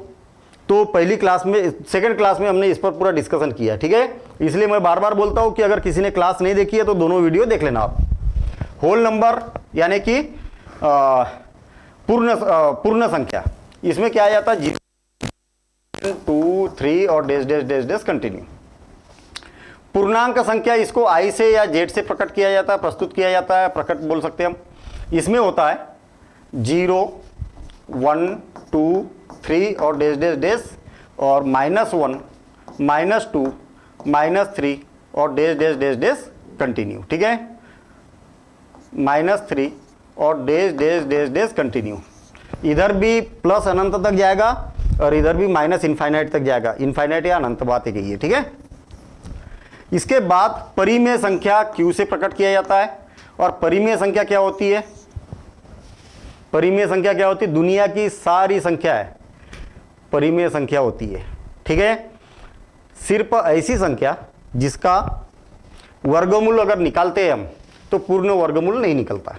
A: तो पहली क्लास में, सेकंड क्लास में हमने इस पर पूरा डिस्कशन किया। ठीक है। इसलिए मैं बार बार बोलता हूँ कि अगर किसी ने क्लास नहीं देखी है तो दोनों वीडियो देख लेना आप। होल नंबर यानी कि पूर्ण संख्या, इसमें क्या आ जाता है? 0 2 3 और dash dash dash dash continue. पूर्णांक संख्या, इसको I से या Z से प्रकट किया जाता है, प्रस्तुत किया जाता है, प्रकट बोल सकते हैं हम। इसमें होता है 0 1 2 3 और डैश डैश डैश और -1 -2 -3 और dash dash dash dash continue. ठीक है। -3 और dash dash dash dash continue. इधर भी प्लस अनंत तक जाएगा और इधर भी माइनस इनफाइनाइट तक जाएगा। इनफाइनाइट या अनंत, बात एक ही है। ठीक है। इसके बाद परिमेय संख्या Q से प्रकट किया जाता है। और परिमेय संख्या क्या होती है? परिमेय संख्या क्या होती है? दुनिया की सारी संख्या है, परिमेय संख्या होती है। ठीक है। सिर्फ ऐसी संख्या जिसका वर्गमूल अगर निकालते हैं हम तो पूर्ण वर्गमूल नहीं निकलता।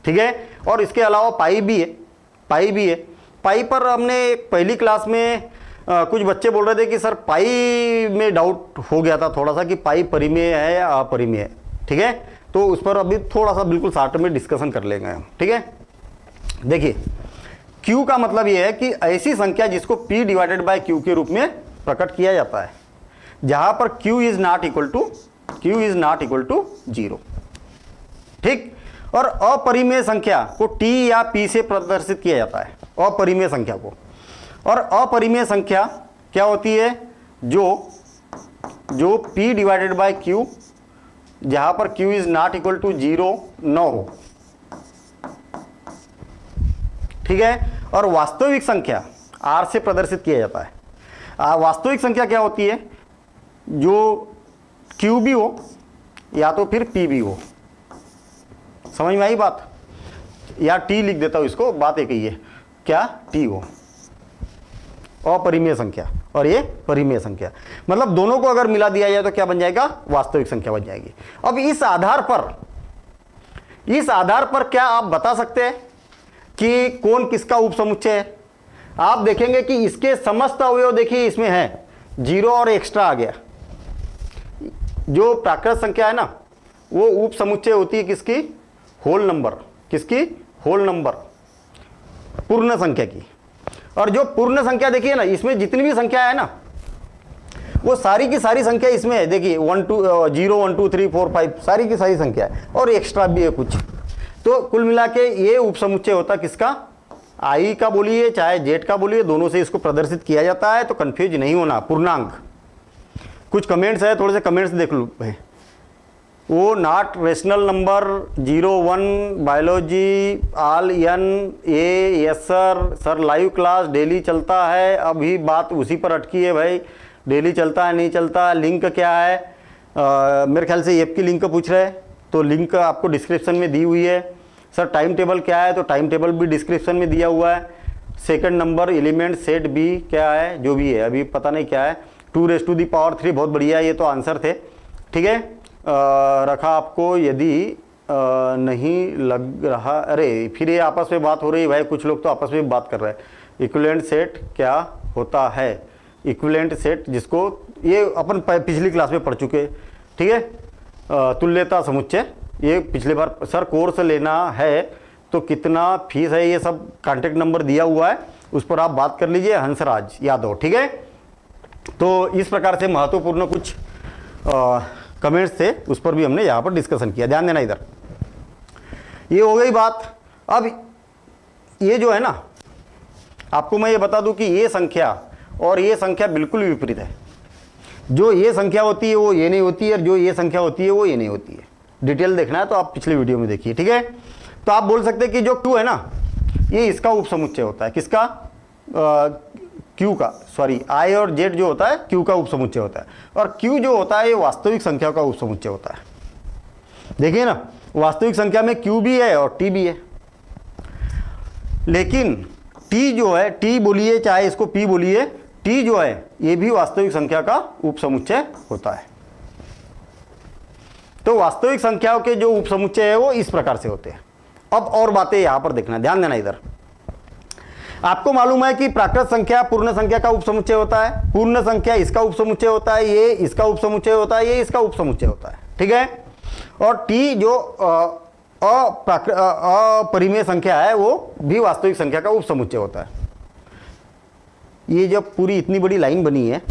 A: ठीक है। और इसके अलावा पाई भी है, पाई भी है। पाई पर हमने पहली क्लास में कुछ बच्चे बोल रहे थे कि सर पाई में डाउट हो गया था थोड़ा सा कि पाई परिमेय है या अपरिमेय है। ठीक है। तो उस पर अभी थोड़ा सा बिल्कुल शॉर्ट में डिस्कशन कर लेंगे हम। ठीक है। देखिए, Q का मतलब ये है कि ऐसी संख्या जिसको P/Q के रूप में प्रकट किया जाता है, जहां पर Q is not equal to 0। ठीक। और अपरिमेय संख्या को T या P से प्रदर्शित किया जाता है, अपरिमेय संख्या को। और अपरिमेय संख्या क्या होती है? जो P/Q, जहां पर Q is not equal to 0 न हो। ठीक है। और वास्तविक संख्या R से प्रदर्शित किया जाता है। वास्तविक संख्या क्या होती है? जो Q भी हो या तो फिर P भी हो। समझ में आई बात? या T लिख देता हूं इसको, बात एक ही है, क्या? T हो, अपरिमेय संख्या। और ये परिमेय संख्या, मतलब दोनों को अगर मिला दिया जाए तो क्या बन जाएगा, वास्तविक संख्या बन जाएगी। अब इस आधार पर क्या आप बता सकते हैं कि कौन किसका उपसमुच्चय है? आप देखेंगे कि इसके समस्त अवयव देखिए इसमें है, 0 और एक्स्ट्रा आ गया। जो प्राकृत संख्या है ना वो उपसमुच्चय होती है किसकी, होल नंबर, किसकी, होल नंबर, पूर्ण संख्या की। और जो पूर्ण संख्या देखिए ना, इसमें जितनी भी संख्या है ना वो सारी की सारी संख्या इसमें है। देखिए 1 2 0 1 2 3 4 5 सारी की सारी संख्या है और एक्स्ट्रा भी है कुछ। तो कुल मिला के ये उपसमुच्चय होता है किसका, आई का बोलिए चाहे जेड का बोलिए, दोनों से इसको प्रदर्शित किया जाता है। तो कंफ्यूज नहीं होना, पूर्णांक। कुछ कमेंट्स है, थोड़े से कमेंट्स देख लो भाई। वो not rational number, 0 1 biology all N A, yes sir live class daily चलता है। अभी बात उसी पर अटकी है भाई, डेली चलता है नहीं चलता, लिंक क्या है? मेरे ख्याल से ऐप की लिंक पूछ रहे हैं, तो लिंक आपको डिस्क्रिप्शन में दी हुई है। सर टाइम टेबल क्या है? तो टाइम टेबल भी डिस्क्रिप्शन में दिया हुआ है। Second number element set B क्या है, जो भी है अभी पता नहीं क्या है। 2⁻³ बहुत बढ़िया, ये तो आंसर थे, ठीक है। रखा आपको, यदि नहीं लग रहा, अरे फिर ये आपस में बात हो रही है भाई, कुछ लोग तो आपस में बात कर रहे हैं। इक्विवेलेंट सेट क्या होता है? इक्विवेलेंट सेट जिसको ये अपन पिछली क्लास में पढ़ चुके, ठीक है। तुल्यता समुच्चय, ये पिछले बार सर कोर्स लेना है तो कितना फीस है, ये सब कॉन्टेक्ट नंबर दिया हुआ है, उस पर आप बात कर लीजिए, हंसराज यादव, ठीक है। तो इस प्रकार से महत्वपूर्ण कुछ कमेंट्स थे, उस पर भी हमने यहाँ पर डिस्कशन किया, ध्यान देना इधर। ये हो गई बात। अब ये जो है ना, आपको मैं ये बता दूं कि ये संख्या और ये संख्या बिल्कुल विपरीत है। जो ये संख्या होती है वो ये नहीं होती है, और जो ये संख्या होती है वो ये नहीं होती है। डिटेल देखना है तो आप पिछले वीडियो में देखिए, ठीक है। तो आप बोल सकते हैं कि जो Q है ना, ये इसका उपसमुच्चय होता है, किसका, Q का, सॉरी I और Z जो होता है Q का उपसमुच्चय होता है। और Q जो होता है ये वास्तविक संख्या का उपसमुच्चय होता है। देखिए ना, वास्तविक संख्या में Q भी है और T भी है, लेकिन T जो है, T बोलिए चाहे इसको P बोलिए, T जो है ये भी वास्तविक संख्या का उपसमुच्चय होता है। तो वास्तविक संख्याओं के जो उपसमुच्चय है वो इस प्रकार से होते हैं। अब और बातें यहां पर देखना, ध्यान देना इधर। आपको मालूम है कि प्राकृत संख्या पूर्ण संख्या का उपसमुच्चय होता है, पूर्ण संख्या इसका उपसमुच्चय होता है, ये इसका उपसमुच्चय होता है, ये इसका उपसमुच्चय होता है, ठीक है। और T जो अपरिमेय संख्या है वो भी वास्तविक संख्या का उपसमुच्चय होता है। ये जब पूरी इतनी बड़ी लाइन बनी है,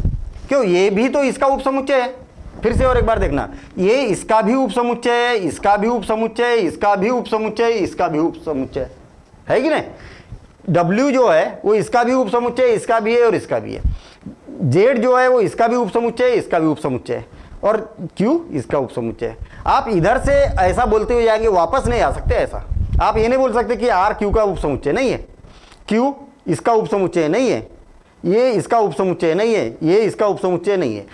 A: क्यों, ये भी तो इसका उपसमुच्चय है। फिर से और एक बार देखना, ये इसका भी उपसमुच्चय है, इसका भी उपसमुच्चय, इसका भी उपसमुच्चय, इसका भी उपसमुच्चय है कि नहीं। W जो है वो इसका भी उपसमुच्चय, इसका भी है और इसका भी है। Z जो है वो इसका भी उपसमुच्चय, इसका भी उपसमुच्चय है, और Q इसका उपसमुच्चय है। आप इधर से ऐसा बोलते हुए जाएंगे, वापस नहीं आ सकते ऐसा। आप ये नहीं बोल सकते कि R Q का उपसमुच्चय नहीं है, Q इसका उपसमुच्चय नहीं है, ये इसका उपसमुच्चय नहीं है, ये इसका उपसमुच्चय नहीं है।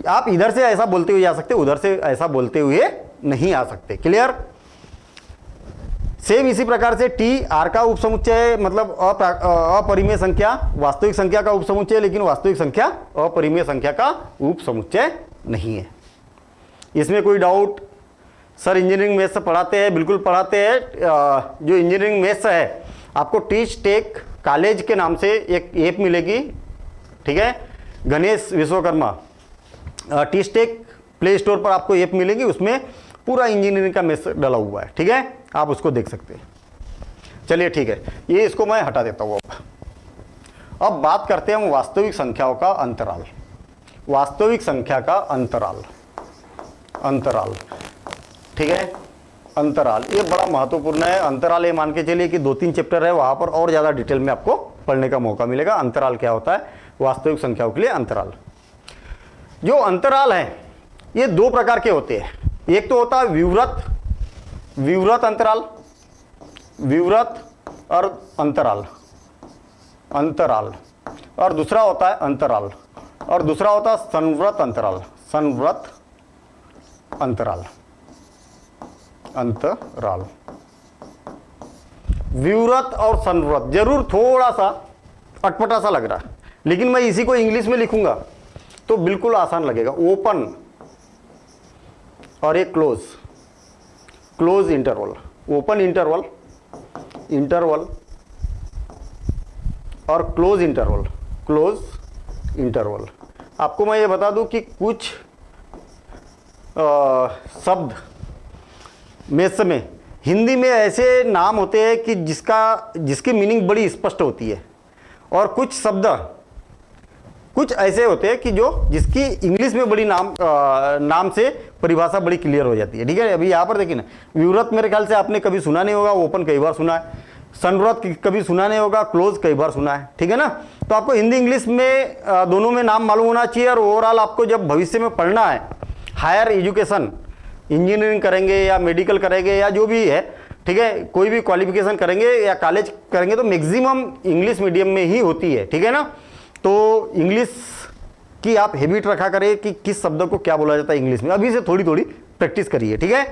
A: आप इधर से ऐसा बोलते हुए जा सकते, उधर से ऐसा बोलते हुए नहीं आ सकते। क्लियर। सेम इसी प्रकार से T R का उपसमुच्चय है, मतलब अपरिमेय संख्या वास्तविक संख्या का उपसमुच्चय है, लेकिन वास्तविक संख्या अपरिमेय संख्या का उपसमुच्चय नहीं है। इसमें कोई डाउट? सर इंजीनियरिंग मैथ्स पढ़ाते हैं, बिल्कुल पढ़ाते हैं। जो इंजीनियरिंग मैथ्स है आपको टीच टेक कॉलेज के नाम से एक ऐप मिलेगी, ठीक है। Ganesh Vishwakarma teach tech play store पर आपको ऐप मिलेगी, उसमें पूरा इंजीनियरिंग का मैथ्स डाला हुआ है, ठीक है। आप उसको देख सकते हैं। चलिए ठीक है, ये इसको मैं हटा देता हूँ। अब बात करते हैं हम वास्तविक संख्याओं का अंतराल। वास्तविक संख्या का अंतराल, अंतराल, ठीक है। अंतराल ये बड़ा महत्वपूर्ण है। अंतराल ये मान के चलिए कि 2-3 चैप्टर है, वहां पर और ज्यादा डिटेल में आपको पढ़ने का मौका मिलेगा। अंतराल क्या होता है वास्तविक संख्याओं के लिए। अंतराल, जो अंतराल है ये 2 प्रकार के होते हैं। एक तो होता है विवृत, विवृत अंतराल, विवृत और अंतराल, अंतराल। और दूसरा होता है अंतराल, और दूसरा होता है संवृत अंतराल, संवृत अंतराल, अंतराल। विवृत और संवृत जरूर थोड़ा सा अटपटा सा लग रहा है, लेकिन मैं इसी को इंग्लिश में लिखूंगा तो बिल्कुल आसान लगेगा। ओपन और एक close, close interval, open interval, interval और क्लोज इंटरवल, क्लोज इंटरवल। आपको मैं ये बता दूं कि कुछ शब्द मैथ्स में, हिंदी में ऐसे नाम होते हैं कि जिसकी मीनिंग बड़ी स्पष्ट होती है, और कुछ शब्द कुछ ऐसे होते हैं कि जिसकी इंग्लिश में बड़ी नाम से परिभाषा बड़ी क्लियर हो जाती है। ठीक है, अभी यहाँ पर देखिए ना, व्यूव्रत मेरे ख्याल से आपने कभी सुना नहीं होगा, ओपन कई बार सुना है, संव्रत कभी सुना नहीं होगा, क्लोज कई बार सुना है। ठीक है ना, तो आपको हिंदी इंग्लिश में दोनों में नाम मालूम होना चाहिए। और ओवरऑल आपको जब भविष्य में पढ़ना है, हायर एजुकेशन, इंजीनियरिंग करेंगे या मेडिकल करेंगे या जो भी है, ठीक है, कोई भी क्वालिफिकेशन करेंगे या कॉलेज करेंगे तो मैक्सिमम इंग्लिश मीडियम में ही होती है। ठीक है ना, तो इंग्लिश की आप हैबिट रखा करें कि किस शब्द को क्या बोला जाता है इंग्लिश में, अभी से थोड़ी थोड़ी प्रैक्टिस करिए। ठीक है,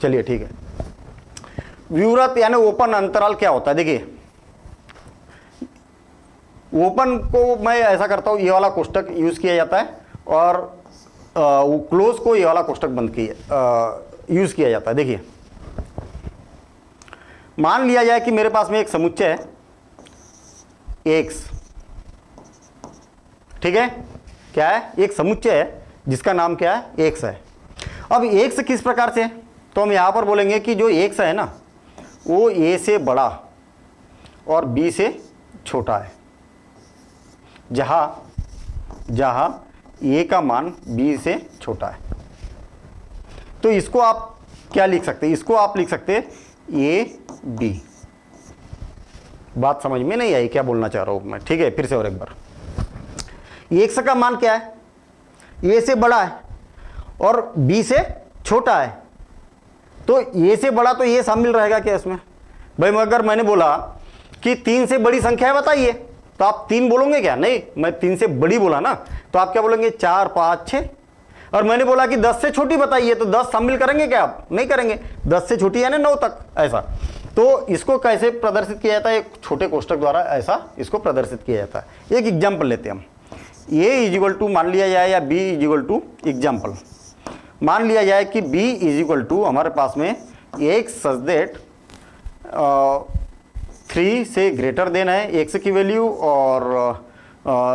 A: चलिए ठीक है। व्यूव्रत यानी ओपन अंतराल क्या होता है? देखिए, ओपन को मैं ऐसा करता हूं, ये वाला कोष्टक यूज किया जाता है, और क्लोज को ये वाला कोष्टक बंद किया यूज किया जाता है। देखिए, मान लिया जाए कि मेरे पास में एक समुच्चय है एक्स, ठीक है, क्या है? एक समुच्चय है जिसका नाम क्या है? एक्स है। अब एक्स किस प्रकार से है? तो हम यहां पर बोलेंगे कि जो एक्स है ना, वो ए से बड़ा और बी से छोटा है, जहां ए का मान बी से छोटा है। तो इसको आप क्या लिख सकते हैं? इसको आप लिख सकते हैं ए बी। बात समझ में नहीं आई क्या बोलना चाह रहा हूं मैं? ठीक है, फिर से और एक बार, एक्स का मान क्या है? ए से बड़ा है और बी से छोटा है, तो ए से बड़ा तो ये शामिल रहेगा क्या इसमें? भाई अगर मैंने बोला कि 3 से बड़ी संख्या है बताइए, तो आप 3 बोलोगे क्या? नहीं, मैं 3 से बड़ी बोला ना, तो आप क्या बोलेंगे? 4, 5, 6। और मैंने बोला कि 10 से छोटी बताइए, तो 10 शामिल करेंगे क्या आप? नहीं करेंगे। 10 से छोटी यानी 9 तक, ऐसा। तो इसको कैसे प्रदर्शित किया जाता है? एक छोटे कोष्टक द्वारा ऐसा इसको प्रदर्शित किया जाता है। एक एग्जाम्पल लेते हैं हम। ए इज इक्वल टू मान लिया जाए, या B is equal to, example मान लिया जाए कि बी इज इक्वल टू हमारे पास में एक्स सच दैट 3 से ग्रेटर देन है एक्स की वैल्यू और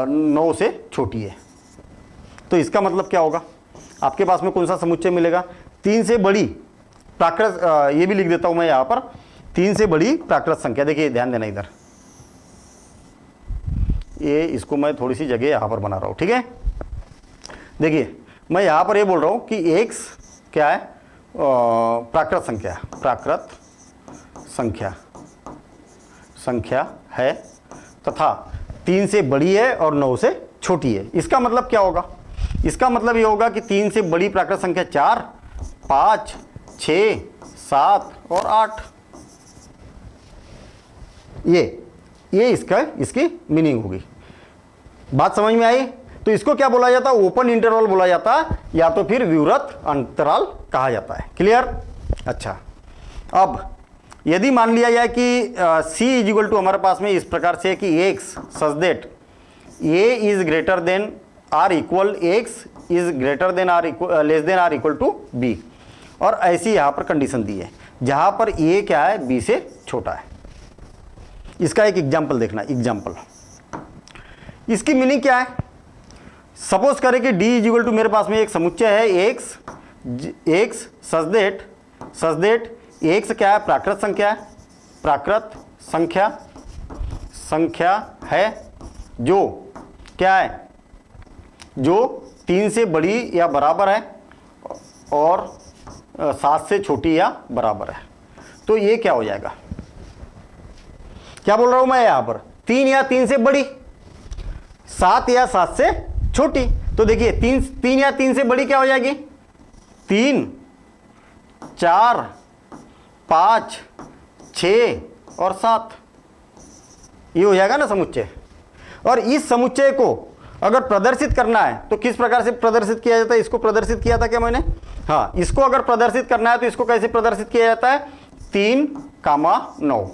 A: 9 से छोटी है। तो इसका मतलब क्या होगा? आपके पास में कौन सा समुच्चय मिलेगा? 3 से बड़ी प्राकृत, ये भी लिख देता हूं मैं यहां पर, 3 से बड़ी प्राकृत संख्या। देखिए ध्यान देना इधर, ये इसको मैं थोड़ी सी जगह यहां पर बना रहा हूं। ठीक है, देखिए मैं यहां पर ये बोल रहा हूं कि एक्स क्या है? प्राकृत संख्या, प्राकृत संख्या है तथा 3 से बड़ी है और 9 से छोटी है। इसका मतलब क्या होगा? इसका मतलब ये होगा कि 3 से बड़ी प्राकृत संख्या 4, 5, 6, 7 और 8। ये इसकी मीनिंग होगी। बात समझ में आई? तो इसको क्या बोला जाता है? ओपन इंटरवल बोला जाता है, या तो फिर व्यूव्रत अंतराल कहा जाता है। क्लियर? अच्छा, अब यदि मान लिया जाए कि C इज इक्वल टू हमारे पास में इस प्रकार से कि X such that A is greater than or equal, X is greater than or equal, less than or equal to B, और ऐसी यहां पर कंडीशन दी है जहां पर ए क्या है? बी से छोटा है। इसका एक एग्जाम्पल देखना, एग्जाम्पल। इसकी मीनिंग क्या है? सपोज करें कि डी इज इक्वल टू मेरे पास में एक समुच्चय है एक्स सच दैट एक्स क्या है? प्राकृत संख्या है, प्राकृत संख्या है जो क्या है? जो 3 से बड़ी या बराबर है और 7 से छोटी या बराबर है। तो ये क्या हो जाएगा? क्या बोल रहा हूं मैं यहां पर? 3 या 3 से बड़ी, 7 या 7 से छोटी। तो देखिए 3 या 3 से बड़ी क्या हो जाएगी? 3, 4, 5, 6 और 7, ये हो जाएगा ना समुच्चय। और इस समुच्चय को अगर प्रदर्शित करना है तो किस प्रकार से प्रदर्शित किया जाता है? इसको प्रदर्शित किया था क्या मैंने? हाँ, इसको अगर प्रदर्शित करना है तो इसको कैसे प्रदर्शित किया जाता है? 3,9।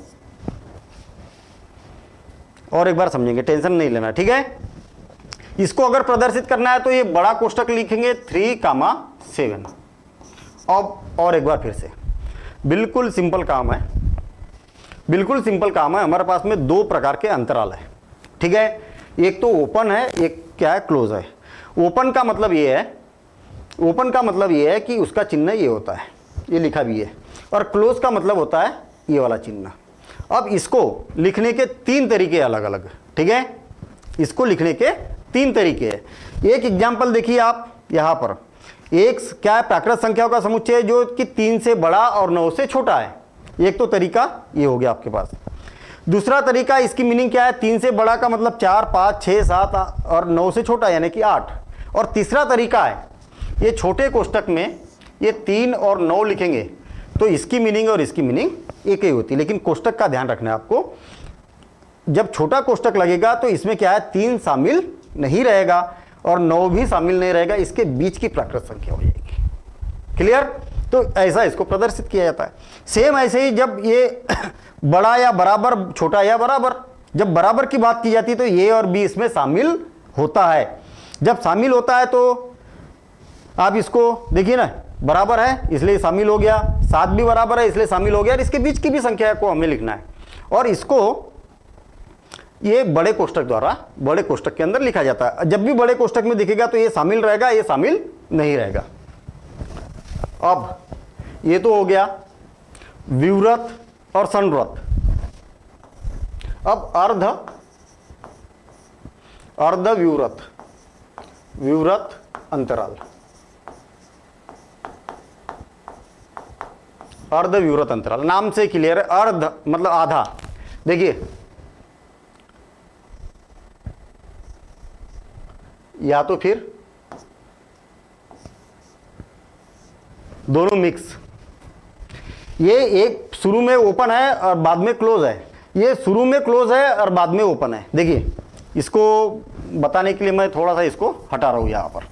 A: और एक बार समझेंगे, टेंशन नहीं लेना, ठीक है? इसको अगर प्रदर्शित करना है तो ये बड़ा कोष्टक लिखेंगे 3,7। अब और एक बार फिर से, बिल्कुल सिंपल काम है, बिल्कुल सिंपल काम है। हमारे पास में दो प्रकार के अंतराल है, ठीक है। एक तो ओपन है, एक क्या है, क्लोज है। ओपन का मतलब ये है, ओपन का मतलब ये है कि उसका चिन्ह ये होता है, ये लिखा भी है, और क्लोज का मतलब होता है ये वाला चिन्ह। अब इसको लिखने के तीन तरीके अलग अलग, ठीक है। इसको लिखने के तीन तरीके हैं। एक एग्जाम्पल देखिए आप यहाँ पर, एक क्या है, प्राकृत संख्याओं का समुच्चय जो कि 3 से बड़ा और 9 से छोटा है। एक तो तरीका ये हो गया आपके पास। दूसरा तरीका, इसकी मीनिंग क्या है, 3 से बड़ा का मतलब 4, 5, 6, 7 और 9 से छोटा यानी कि 8। और तीसरा तरीका है, ये छोटे कोष्टक में ये 3 और 9 लिखेंगे तो इसकी मीनिंग और इसकी मीनिंग एक ही होती है। लेकिन कोष्टक का ध्यान रखना है आपको, जब छोटा कोष्टक लगेगा तो इसमें क्या है, 3 शामिल नहीं रहेगा और 9 भी शामिल नहीं रहेगा, इसके बीच की प्राकृत संख्या हो जाएगी। क्लियर? तो ऐसा इसको प्रदर्शित किया जाता है। सेम ऐसे ही जब ये बड़ा या बराबर, छोटा या बराबर, जब बराबर की बात की जाती है तो ए और बी इसमें शामिल होता है। जब शामिल होता है तो आप इसको देखिए ना, बराबर है इसलिए शामिल हो गया, 7 भी बराबर है इसलिए शामिल हो गया, और इसके बीच की भी संख्या को हमें लिखना है और इसको ये बड़े कोष्टक द्वारा बड़े कोष्टक के अंदर लिखा जाता है। जब भी बड़े कोष्टक में दिखेगा तो ये शामिल रहेगा, ये शामिल नहीं रहेगा। अब ये तो हो गया व्युत्क्रम और संवृत्त। अब अर्ध व्युत्क्रम अंतराल, अर्ध व्युत्क्रम अंतराल नाम से क्लियर है। अर्ध मतलब आधा। देखिए या तो फिर दोनों मिक्स, ये एक शुरू में ओपन है और बाद में क्लोज है, ये शुरू में क्लोज है और बाद में ओपन है। देखिए इसको बताने के लिए मैं थोड़ा सा इसको हटा रहा हूं। यहां पर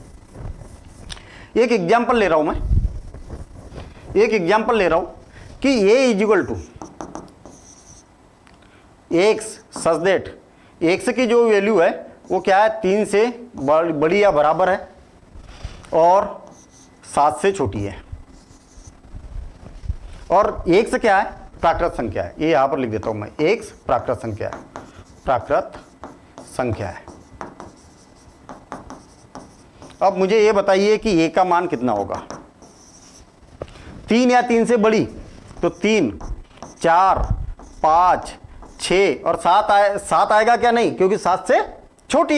A: एक एग्जांपल ले रहा हूं मैं, एक एग्जांपल ले रहा हूं कि a equal to X such that X की जो वैल्यू है वो क्या है, 3 से बड़ी या बराबर है और 7 से छोटी है, और एक्स क्या है, प्राकृत संख्या है। ये यहां पर लिख देता हूं मैं, एक्स प्राकृत संख्या है, प्राकृत संख्या है। अब मुझे ये बताइए कि ए का मान कितना होगा। 3 या 3 से बड़ी तो 3, 4, 5, 6 और 7 आएगा क्या, नहीं, क्योंकि 7 से छोटी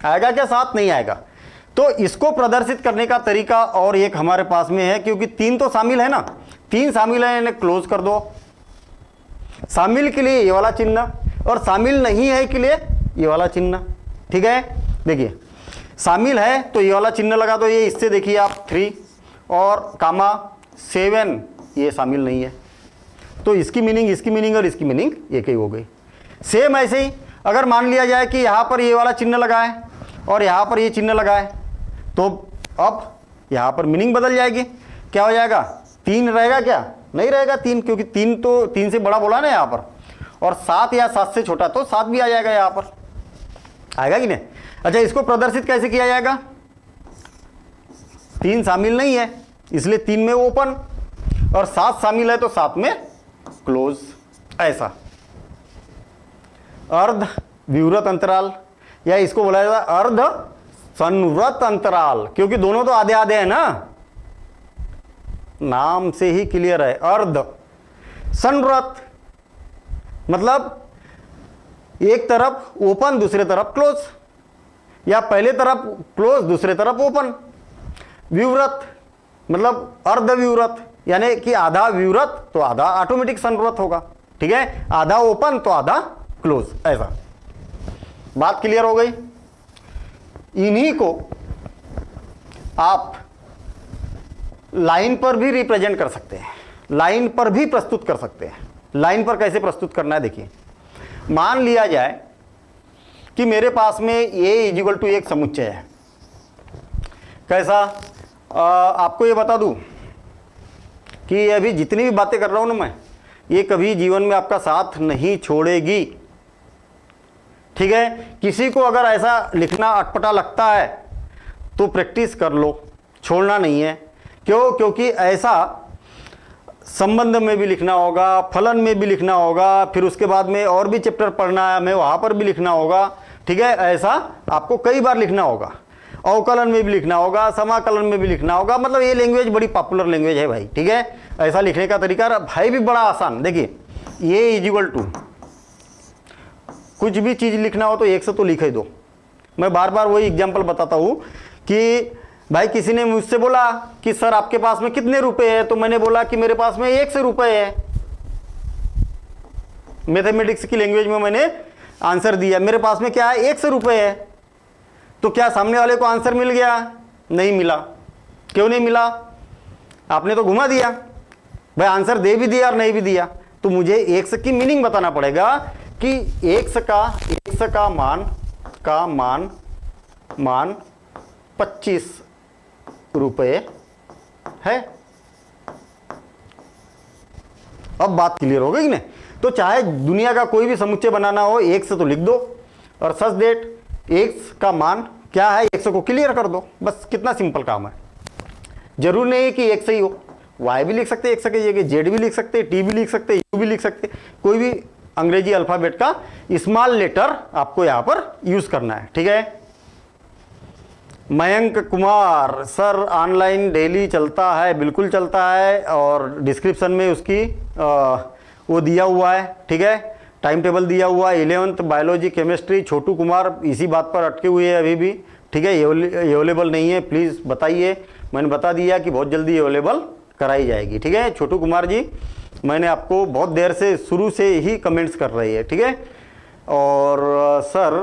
A: आएगा क्या, 7 नहीं आएगा। तो इसको प्रदर्शित करने का तरीका और एक हमारे पास में है, क्योंकि 3 तो शामिल है ना, 3 शामिल है, इन्हें क्लोज कर दो। शामिल के लिए ये वाला चिन्ह और शामिल नहीं है के लिए ये वाला चिन्ह, ठीक है। देखिए शामिल है तो ये वाला चिन्ह लगा दो, ये इससे देखिए आप 3 और कामा 7 ये शामिल नहीं है, तो इसकी मीनिंग और इसकी मीनिंग एक ही हो गई। सेम ऐसे ही अगर मान लिया जाए कि यहाँ पर ये वाला चिन्ह लगा है और यहाँ पर ये चिन्ह लगा है, तो अब यहाँ पर मीनिंग बदल जाएगी। क्या हो जाएगा, 3 रहेगा क्या, नहीं रहेगा 3, क्योंकि 3 तो 3 से बड़ा बोला ना यहाँ पर, और 7 या 7 से छोटा तो 7 भी आ जाएगा, यहाँ पर आएगा कि नहीं। अच्छा, इसको प्रदर्शित कैसे किया जाएगा, 3 शामिल नहीं है इसलिए 3 में ओपन, और 7 शामिल है तो 7 में क्लोज। ऐसा अर्ध व्युत्क्रम अंतराल, या इसको बोला जाता है अर्ध संवृत्त अंतराल, क्योंकि दोनों तो आधे आधे हैं ना, नाम से ही क्लियर है। अर्ध संवृत्त मतलब एक तरफ ओपन दूसरे तरफ क्लोज, या पहले तरफ क्लोज दूसरे तरफ ओपन। व्युत्क्रम मतलब अर्ध व्युत्क्रम यानी कि आधा व्युत्क्रम तो आधा ऑटोमेटिक संवृत्त होगा, ठीक है, आधा ओपन तो आधा क्लोज। ऐसा बात क्लियर हो गई। इन्हीं को आप लाइन पर भी रिप्रेजेंट कर सकते हैं, लाइन पर भी प्रस्तुत कर सकते हैं। लाइन पर कैसे प्रस्तुत करना है, देखिए मान लिया जाए कि मेरे पास में a इक्वल टू एक समुच्चय है। कैसा, आपको ये बता दूं कि अभी जितनी भी बातें कर रहा हूं ना मैं, ये कभी जीवन में आपका साथ नहीं छोड़ेगी। ठीक है। किसी को अगर ऐसा लिखना अटपटा लगता है तो प्रैक्टिस कर लो, छोड़ना नहीं है। क्यों? क्योंकि ऐसा संबंध में भी लिखना होगा, फलन में भी लिखना होगा, फिर उसके बाद में और भी चैप्टर पढ़ना है हमें, वहाँ पर भी लिखना होगा, ठीक है। ऐसा आपको कई बार लिखना होगा, अवकलन में भी लिखना होगा, समाकलन में भी लिखना होगा। मतलब ये लैंग्वेज बड़ी पॉपुलर लैंग्वेज है भाई, ठीक है। ऐसा लिखने का तरीका भाई भी बड़ा आसान। देखिए ये इक्वल टू, कुछ भी चीज़ लिखना हो तो एक से तो लिख ही दो। मैं बार बार वही एग्जाम्पल बताता हूँ कि भाई किसी ने मुझसे बोला कि सर आपके पास में कितने रुपए है, तो मैंने बोला कि मेरे पास में 100 रुपए है। मैथमेटिक्स की लैंग्वेज में मैंने आंसर दिया, मेरे पास में क्या है, 100 रुपए है। तो क्या सामने वाले को आंसर मिल गया? नहीं मिला। क्यों नहीं मिला? आपने तो घुमा दिया भाई, आंसर दे भी दिया और नहीं भी दिया। तो मुझे 100 की मीनिंग बताना पड़ेगा कि 100 का मान 25 रुपए है। अब बात क्लियर हो गई कि नहीं? तो चाहे दुनिया का कोई भी समुच्चय बनाना हो, 1 से तो लिख दो और सच डेट x का मान क्या है 100 को क्लियर कर दो। बस कितना सिंपल काम है। जरूर नहीं है कि 100 ही हो, y भी लिख सकते हैं 100 की जगह, z भी लिख सकते हैं, t भी लिख सकते हैं, u भी लिख सकते हैं। कोई भी अंग्रेजी अल्फाबेट का स्मॉल लेटर आपको यहाँ पर यूज करना है, ठीक है। Mayank Kumar sir online daily चलता है? बिल्कुल चलता है, और डिस्क्रिप्शन में उसकी वो दिया हुआ है, ठीक है। टाइम टेबल दिया हुआ है, 11th बायोलॉजी केमिस्ट्री। छोटू कुमार इसी बात पर अटके हुए हैं अभी भी, ठीक है। अवेलेबल नहीं है, प्लीज़ बताइए। मैंने बता दिया कि बहुत जल्दी अवेलेबल कराई जाएगी, ठीक है। छोटू कुमार जी, मैंने आपको बहुत देर से शुरू से ही कमेंट्स कर रही है, ठीक है। और सर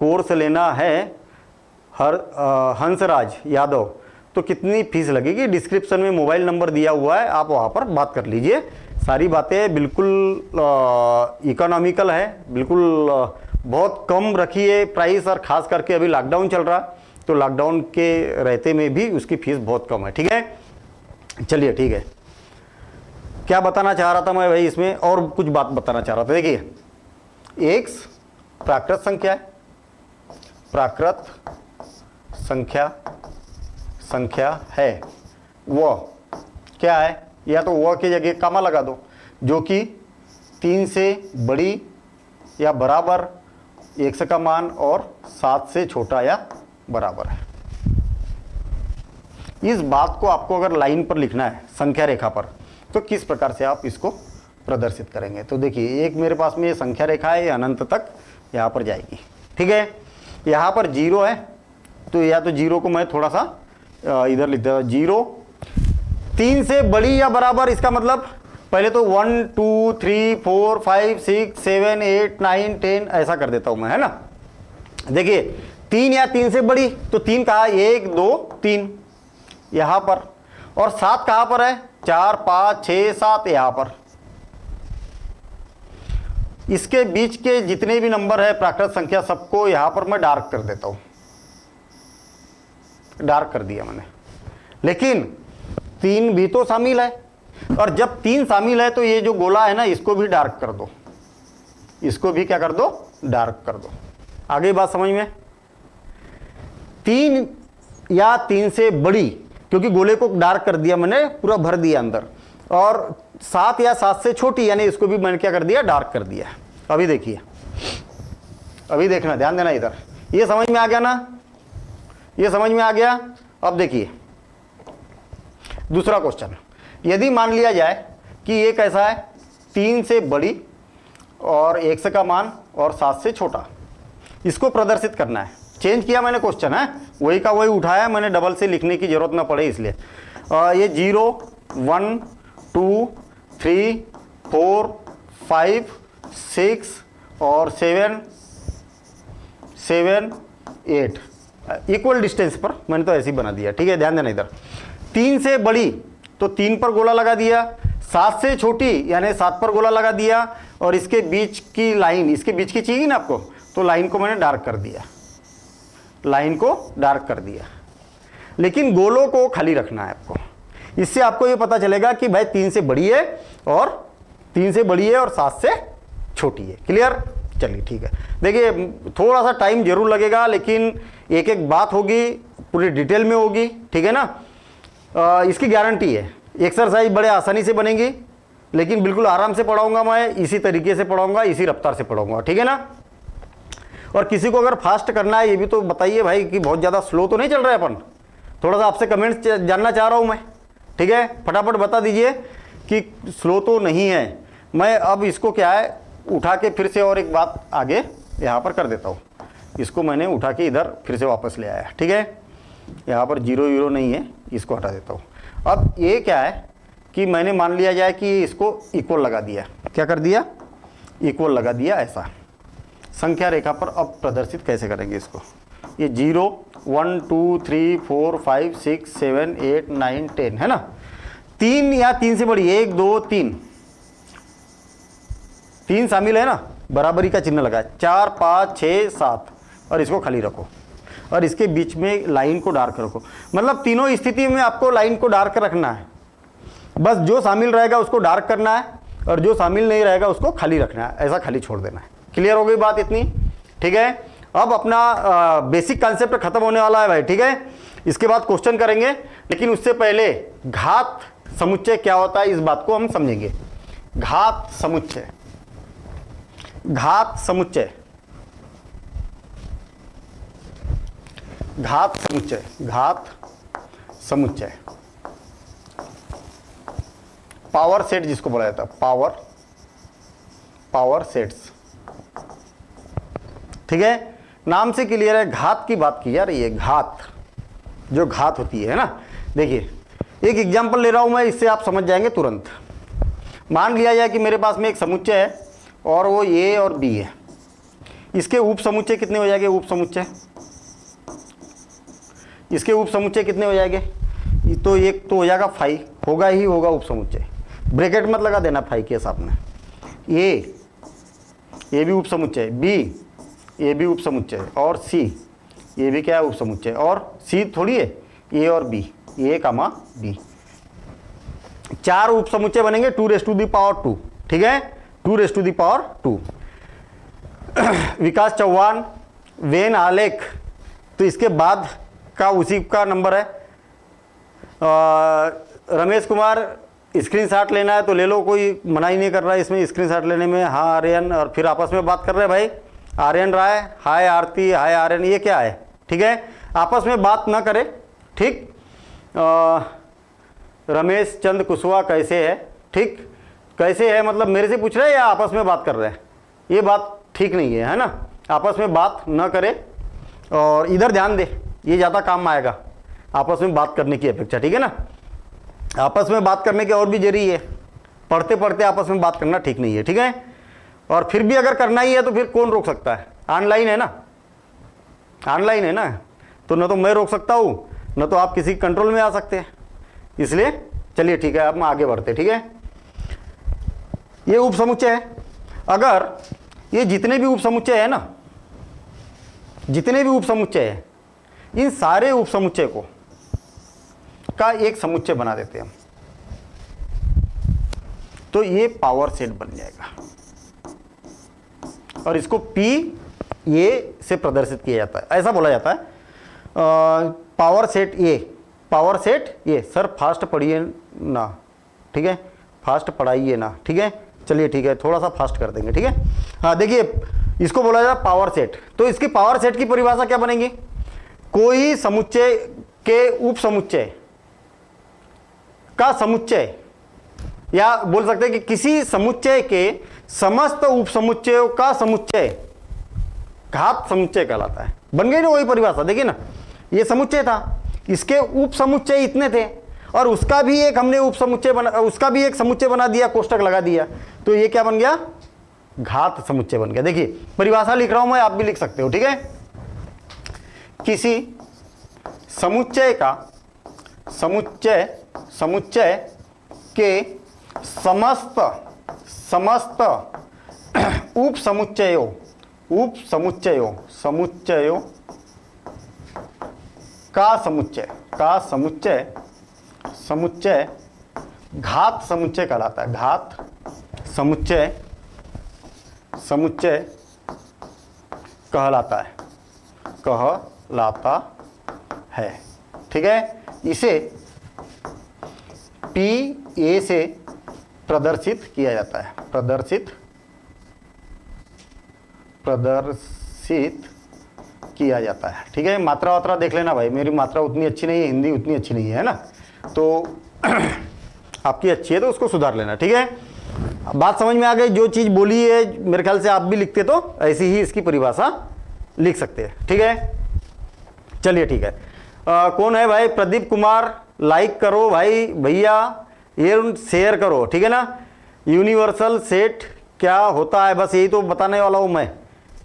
A: कोर्स लेना है हंसराज यादव, तो कितनी फीस लगेगी? डिस्क्रिप्शन में मोबाइल नंबर दिया हुआ है, आप वहाँ पर बात कर लीजिए। सारी बातें बिल्कुल इकोनॉमिकल है, बिल्कुल बहुत कम रखी है प्राइस। और ख़ास करके अभी लॉकडाउन चल रहा, तो लॉकडाउन के रहते में भी उसकी फ़ीस बहुत कम है, ठीक है। चलिए ठीक है, क्या बताना चाह रहा था मैं भाई इसमें, और कुछ बात बताना चाह रहा था। देखिए एक्स प्राकृत संख्या है, प्राकृत संख्या है, वो क्या है, या तो वह की जगह कॉमा लगा दो, जो कि 3 से बड़ी या बराबर, 100 का मान और 7 से छोटा या बराबर है। इस बात को आपको अगर लाइन पर लिखना है संख्या रेखा पर, तो किस प्रकार से आप इसको प्रदर्शित करेंगे? तो देखिए एक मेरे पास में ये संख्या रेखा है, ये अनंत तक यहाँ पर जाएगी, ठीक है। यहाँ पर 0 है, तो या तो 0 को मैं थोड़ा सा इधर लिख देता हूँ, 0 3 से बड़ी या बराबर। इसका मतलब पहले तो 1 2 3 4 5 6 7 8 9 10 ऐसा कर देता हूं मैं, है ना। देखिए 3 या 3 से बड़ी, तो 3 कहा, 1 2 3 यहां पर, और 7 कहां पर है, 4 5 6 7 यहां पर। इसके बीच के जितने भी नंबर है प्राकृत संख्या, सबको यहां पर मैं डार्क कर देता हूं, डार्क कर दिया मैंने। लेकिन 3 भी तो शामिल है, और जब 3 शामिल है तो ये जो गोला है ना, इसको भी डार्क कर दो, इसको भी क्या कर दो, डार्क कर दो। आगे बात समझ में? 3 या 3 से बड़ी, क्योंकि गोले को डार्क कर दिया मैंने, पूरा भर दिया अंदर, और 7 या 7 से छोटी, यानी इसको भी मैंने क्या कर दिया, डार्क कर दिया। अभी देखिए, अभी देखना, ध्यान देना इधर, ये समझ में आ गया ना, ये समझ में आ गया। अब देखिए दूसरा क्वेश्चन, यदि मान लिया जाए कि ये कैसा है, 3 से बड़ी और 100 का मान और 7 से छोटा, इसको प्रदर्शित करना है। चेंज किया मैंने क्वेश्चन, है वही का वही उठाया मैंने, डबल से लिखने की जरूरत ना पड़े इसलिए। ये 0 1 2 3 4 5 6 और 7 8 इक्वल डिस्टेंस पर मैंने तो ऐसे ही बना दिया, ठीक है। ध्यान देना इधर, 3 से बड़ी तो 3 पर गोला लगा दिया, 7 से छोटी यानी 7 पर गोला लगा दिया, और इसके बीच की लाइन, इसके बीच की चाहिए ना आपको, तो लाइन को मैंने डार्क कर दिया, लाइन को डार्क कर दिया। लेकिन गोलों को खाली रखना है आपको, इससे आपको ये पता चलेगा कि भाई 3 से बड़ी है और 3 से बड़ी है और 7 से छोटी है। क्लियर? चलिए ठीक है। देखिए थोड़ा सा टाइम जरूर लगेगा, लेकिन एक एक बात होगी, पूरी डिटेल में होगी, ठीक है ना। इसकी गारंटी है। एक्सरसाइज बड़े आसानी से बनेंगी, लेकिन बिल्कुल आराम से पढ़ाऊंगा मैं, इसी तरीके से पढ़ाऊंगा, इसी रफ्तार से पढ़ाऊंगा, ठीक है ना। और किसी को अगर फास्ट करना है ये भी तो बताइए भाई कि बहुत ज़्यादा स्लो तो नहीं चल रहा है अपन। थोड़ा सा आपसे कमेंट्स जानना चाह रहा हूँ मैं, ठीक है। फटाफट बता दीजिए कि स्लो तो नहीं है। मैं अब इसको क्या है उठा के फिर से और एक बात आगे यहाँ पर कर देता हूँ। इसको मैंने उठा के इधर फिर से वापस ले आया, ठीक है। यहाँ पर 0 0 नहीं है, इसको हटा देता हूँ। अब ये क्या है कि मैंने मान लिया जाए कि इसको इक्वल लगा दिया। क्या कर दिया? इक्वल लगा दिया। ऐसा संख्या रेखा पर अब प्रदर्शित कैसे करेंगे इसको? ये 0 1 2 3 4 5 6 7 8 9 10 है ना। 3 या 3 से बड़ी 1 2 3 3 शामिल है ना, बराबरी का चिन्ह लगा। 4 5 6 7 और इसको खाली रखो और इसके बीच में लाइन को डार्क रखो। मतलब तीनों स्थिति में आपको लाइन को डार्क रखना है। बस जो शामिल रहेगा उसको डार्क करना है और जो शामिल नहीं रहेगा उसको खाली रखना है, ऐसा खाली छोड़ देना है। क्लियर हो गई बात इतनी? ठीक है। अब अपना बेसिक कॉन्सेप्ट खत्म होने वाला है भाई, ठीक है। इसके बाद क्वेश्चन करेंगे, लेकिन उससे पहले घात समुच्चय क्या होता है इस बात को हम समझेंगे। घात समुच्चय, घात समुच्चय, घात समुच्चय, घात समुच्चय, पावर सेट जिसको बोला जाता है, पावर सेट्स, ठीक है। नाम से क्लियर है, घात की बात की यार, ये घात जो घात होती है ना। देखिए एक एग्जांपल ले रहा हूं मैं, इससे आप समझ जाएंगे तुरंत। मान लिया जाए कि मेरे पास में एक समुच्चय है और वो ए और बी है। इसके उप समुच्चय कितने हो जाएंगे? उप समुच्चय, इसके उप समुच्चय कितने हो जाएंगे? तो एक तो हो जाएगा 5, होगा ही होगा उप समुच्चय। ब्रैकेट मत लगा देना 5 के साथ में। ए भी उप समुच्चय, बी ये भी उप समुच्चय, और सी ये भी क्या है? उप समुच्चय। और सी थोड़ी है, ए और बी, ए कामा बी। 4 उप समुच्चय बनेंगे 2⁻², ठीक है। 2⁻²। विकास चौहान, वेन आलेख, तो इसके बाद का उसी का नंबर है। रमेश कुमार, स्क्रीनशॉट लेना है तो ले लो, कोई मना ही नहीं कर रहा है इसमें स्क्रीनशॉट लेने में। हाँ आर्यन, और फिर आपस में बात कर रहे हैं भाई। आर्यन राय, हाय आरती, हाय आर्यन, ये क्या है? ठीक है, आपस में बात ना करें, ठीक। रमेश चंद कुशवाहा कैसे है? ठीक, कैसे है मतलब मेरे से पूछ रहे हैं या आपस में बात कर रहे हैं? ये बात ठीक नहीं है ना। आपस में बात ना करें और इधर ध्यान दे, ये ज़्यादा काम आएगा आपस में बात करने की अपेक्षा, ठीक है ना। आपस में बात करने के और भी जरिए है, पढ़ते पढ़ते आपस में बात करना ठीक नहीं है, ठीक है। और फिर भी अगर करना ही है तो फिर कौन रोक सकता है? ऑनलाइन है ना, ऑनलाइन है ना, तो न तो मैं रोक सकता हूँ न तो आप किसी कंट्रोल में आ सकते हैं। इसलिए चलिए ठीक है, अब हम आगे बढ़ते, ठीक है। ये उप समुच्चय है। अगर ये जितने भी उप समुच्चय है ना, जितने भी उप समुच्चय है, इन सारे उप समुच्चय को का एक समुच्चय बना देते हैं हम, तो ये पावर सेट बन जाएगा और इसको P ए से प्रदर्शित किया जाता है। ऐसा बोला जाता है पावर सेट ए, पावर सेट ए। सर फास्ट पढ़िए ना, ठीक है, फास्ट पढ़ाइए ना, ठीक है। चलिए ठीक है, थोड़ा सा फास्ट कर देंगे, ठीक है। हाँ देखिए, इसको बोला जाता है पावर सेट। तो इसकी पावर सेट की परिभाषा क्या बनेगी? कोई समुच्चय के उप समुच्चय का समुच्चय, या बोल सकते हैं कि किसी समुच्चय के समस्त उप समुच्चयों का समुच्चय घात समुच्चय कहलाता है। बन गई ना वही परिभाषा। देखिए ना, ये समुच्चय था, इसके उप समुच्चय इतने थे और उसका भी एक हमने उप समुच्चय बना, उसका भी एक समुच्चय बना दिया, कोष्टक लगा दिया, तो ये क्या बन गया? घात समुच्चय बन गया। देखिए परिभाषा लिख रहा हूं मैं, आप भी लिख सकते हो, ठीक है। किसी समुच्चय का समुच्चय के समस्त उप समुच्चयों का समुच्चय घात समुच्चय कहलाता है। घात समुच्चय कहलाता है। ठीक है, इसे PA से प्रदर्शित किया जाता है, प्रदर्शित किया जाता है। ठीक है, मात्रा वात्रा देख लेना भाई, मेरी मात्रा उतनी अच्छी नहीं है, हिंदी उतनी अच्छी नहीं है ना, तो आपकी अच्छी है तो उसको सुधार लेना। ठीक है, बात समझ में आ गई, जो चीज़ बोली है मेरे ख्याल से आप भी लिखते तो ऐसी ही इसकी परिभाषा लिख सकते हैं। ठीक है, चलिए ठीक है। कौन है भाई? प्रदीप कुमार, लाइक करो भाई भैया, ये शेयर करो। ठीक है ना, यूनिवर्सल सेट क्या होता है, बस यही तो बताने वाला हूँ मैं।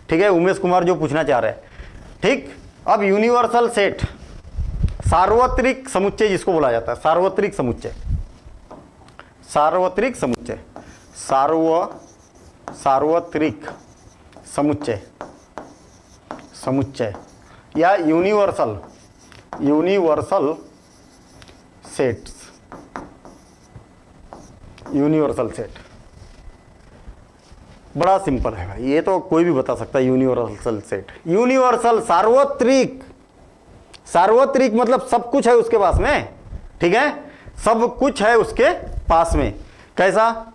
A: ठीक है, उमेश कुमार जो पूछना चाह रहे हैं। ठीक, अब यूनिवर्सल सेट, सार्वत्रिक समुच्चय जिसको बोला जाता है, सार्वत्रिक समुच्चय, सार्वत्रिक समुच्चय, सार्वत्रिक समुच्चय, समुच्चय या यूनिवर्सल सेट्स, यूनिवर्सल सेट बड़ा सिंपल है भाई, ये तो कोई भी बता सकता है। यूनिवर्सल सेट, यूनिवर्सल, सार्वत्रिक, सार्वत्रिक मतलब सब कुछ है उसके पास में। ठीक है, सब कुछ है उसके पास में। कैसा?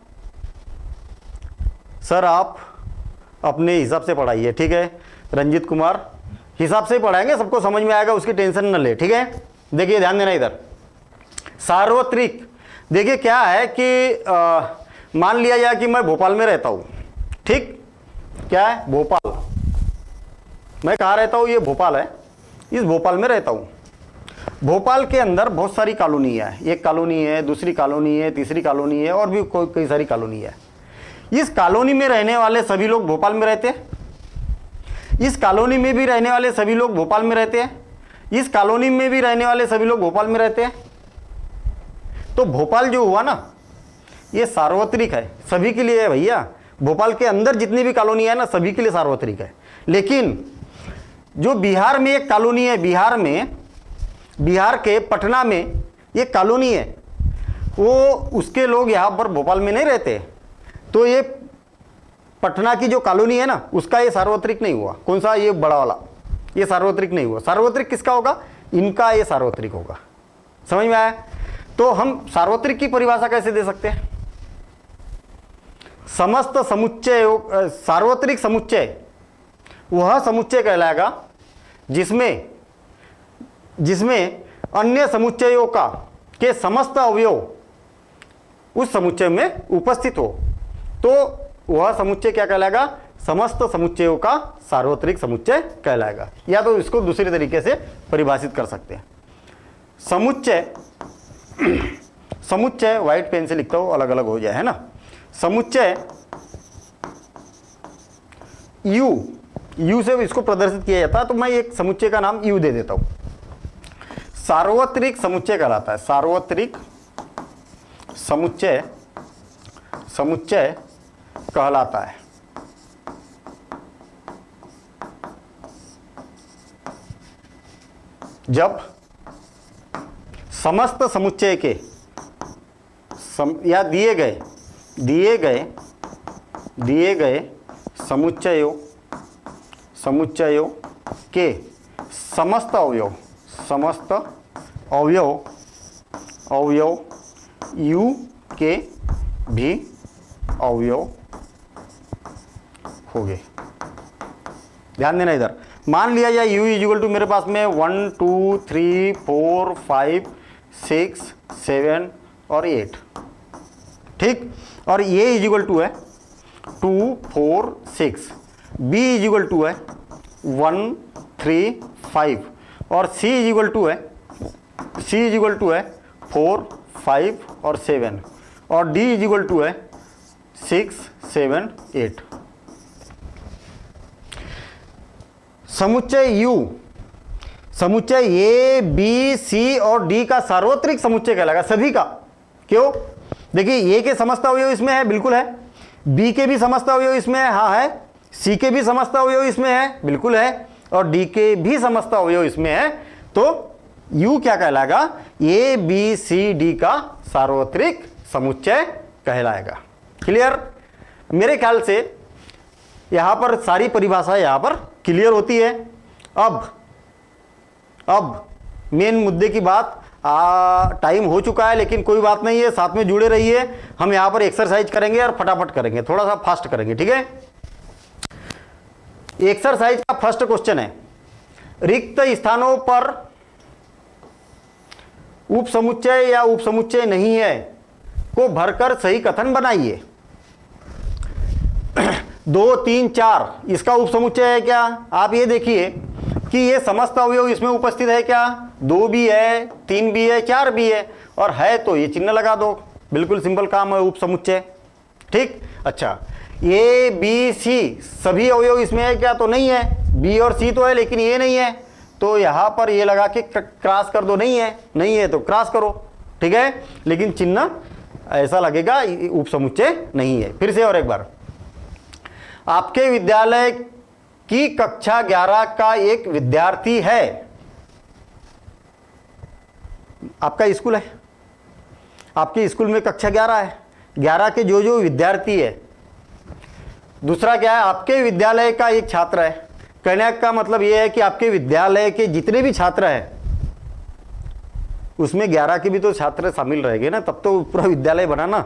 A: सर आप अपने हिसाब से पढ़ाइए। ठीक है, रंजीत कुमार, हिसाब से ही पढ़ाएंगे, सबको समझ में आएगा, उसकी टेंशन न ले। ठीक है, देखिए ध्यान देना इधर, सार्वत्रिक। देखिए क्या है कि मान लिया जाए कि मैं भोपाल में रहता हूं। ठीक, क्या है? भोपाल, मैं कहाँ रहता हूं? ये भोपाल है, इस भोपाल में रहता हूं। भोपाल के अंदर बहुत सारी कॉलोनियाँ हैं, एक कॉलोनी है, दूसरी कॉलोनी है, तीसरी कॉलोनी है, और भी कई सारी कॉलोनी है। इस कॉलोनी में रहने वाले सभी लोग भोपाल में रहते हैं, इस कॉलोनी में भी रहने वाले सभी लोग भोपाल में रहते हैं, इस कॉलोनी में भी रहने वाले सभी लोग भोपाल में रहते हैं। तो भोपाल जो हुआ ना, ये सार्वत्रिक है, सभी के लिए है भैया। भोपाल के अंदर जितनी भी कॉलोनी है ना, सभी के लिए सार्वत्रिक है। लेकिन जो बिहार में एक कॉलोनी है, बिहार के पटना में एक कॉलोनी है, वो उसके लोग यहाँ पर भोपाल में नहीं रहते, तो ये पटना की जो कॉलोनी है ना, उसका ये सार्वत्रिक नहीं हुआ। कौन सा? ये बड़ा वाला, ये सार्वत्रिक नहीं हुआ। सार्वत्रिक किसका होगा? इनका ये सार्वत्रिक होगा। समझ में आया? तो हम सार्वत्रिक की परिभाषा कैसे दे सकते हैं? समस्त समुच्चय, सार्वत्रिक समुच्चय वह समुच्चय कहलाएगा जिसमें अन्य समुच्चयों के समस्त अवयव उस समुच्चय में उपस्थित हो, तो वह समुच्चय क्या कहलाएगा? समस्त समुच्चयों का सार्वत्रिक समुच्चय कहलाएगा। या तो इसको दूसरे तरीके से परिभाषित कर सकते हैं। समुच्चय व्हाइट पेन से लिखता हूं, अलग अलग हो जाए, है ना। समुच्चय यू से इसको प्रदर्शित किया जाता है, तो मैं एक समुच्चय का नाम यू दे देता हूं। सार्वत्रिक समुच्चय कहलाता है, सार्वत्रिक समुच्चय कहलाता है। जब समस्त समुच्चय के या दिए गए समुच्चयों के समस्त अवयव यू के भी अवयव हो गए। ध्यान देना इधर, मान लिया जाए u इक्वल टू मेरे पास में 1 2 3 4 5 6 7 और 8। ठीक, और a इक्वल टू है 2 4 6, b इक्वल टू है 1 3 5, और c इक्वल टू है 4 5 और 7, और d इक्वल टू है 6 7 8। समुच्चय U, समुच्चय A B C और D का सार्वत्रिक समुच्चय कहलाएगा, सभी का। क्यों? देखिए A के समस्त अवयव इसमें है, बिल्कुल है। B के भी समस्त अवयव इसमें है, हाँ है। C के भी समस्त अवयव इसमें है, बिल्कुल है। और D के भी समस्त अवयव इसमें है, तो U क्या कहलाएगा? A B C D का सार्वत्रिक समुच्चय कहलाएगा। क्लियर? मेरे ख्याल से यहां पर सारी परिभाषा यहां पर क्लियर होती है। अब मेन मुद्दे की बात, टाइम हो चुका है लेकिन कोई बात नहीं है, साथ में जुड़े रहिए। हम यहां पर एक्सरसाइज करेंगे और फटाफट करेंगे, थोड़ा सा फास्ट करेंगे, ठीक है। एक्सरसाइज का फर्स्ट क्वेश्चन है, रिक्त स्थानों पर उपसमुच्चय या उपसमुच्चय नहीं है को भरकर सही कथन बनाइए। 2, 3, 4 इसका उपसमुच्चय है क्या? आप ये देखिए कि ये समस्त अवयव इसमें उपस्थित है क्या? 2 भी है, 3 भी है, 4 भी है, और है तो ये चिन्ह लगा दो, बिल्कुल सिंपल काम है, उपसमुच्चय। ठीक, अच्छा, ए बी सी सभी अवयव इसमें है क्या? तो नहीं है। बी और सी तो है लेकिन ये नहीं है, तो यहां पर ये लगा के क्रॉस कर दो, नहीं है, नहीं है तो क्रॉस करो, ठीक है, लेकिन चिन्ह ऐसा लगेगा उपसमुच्चय नहीं है। फिर से और एक बार, आपके विद्यालय की कक्षा 11 का एक विद्यार्थी है, आपका स्कूल है, आपके स्कूल में कक्षा 11 है, 11 के जो जो विद्यार्थी है। दूसरा क्या है, आपके विद्यालय का एक छात्र है। कहने का मतलब यह है कि आपके विद्यालय के जितने भी छात्र हैं उसमें 11 के भी तो छात्र शामिल रहेंगे ना, तब तो पूरा विद्यालय बना ना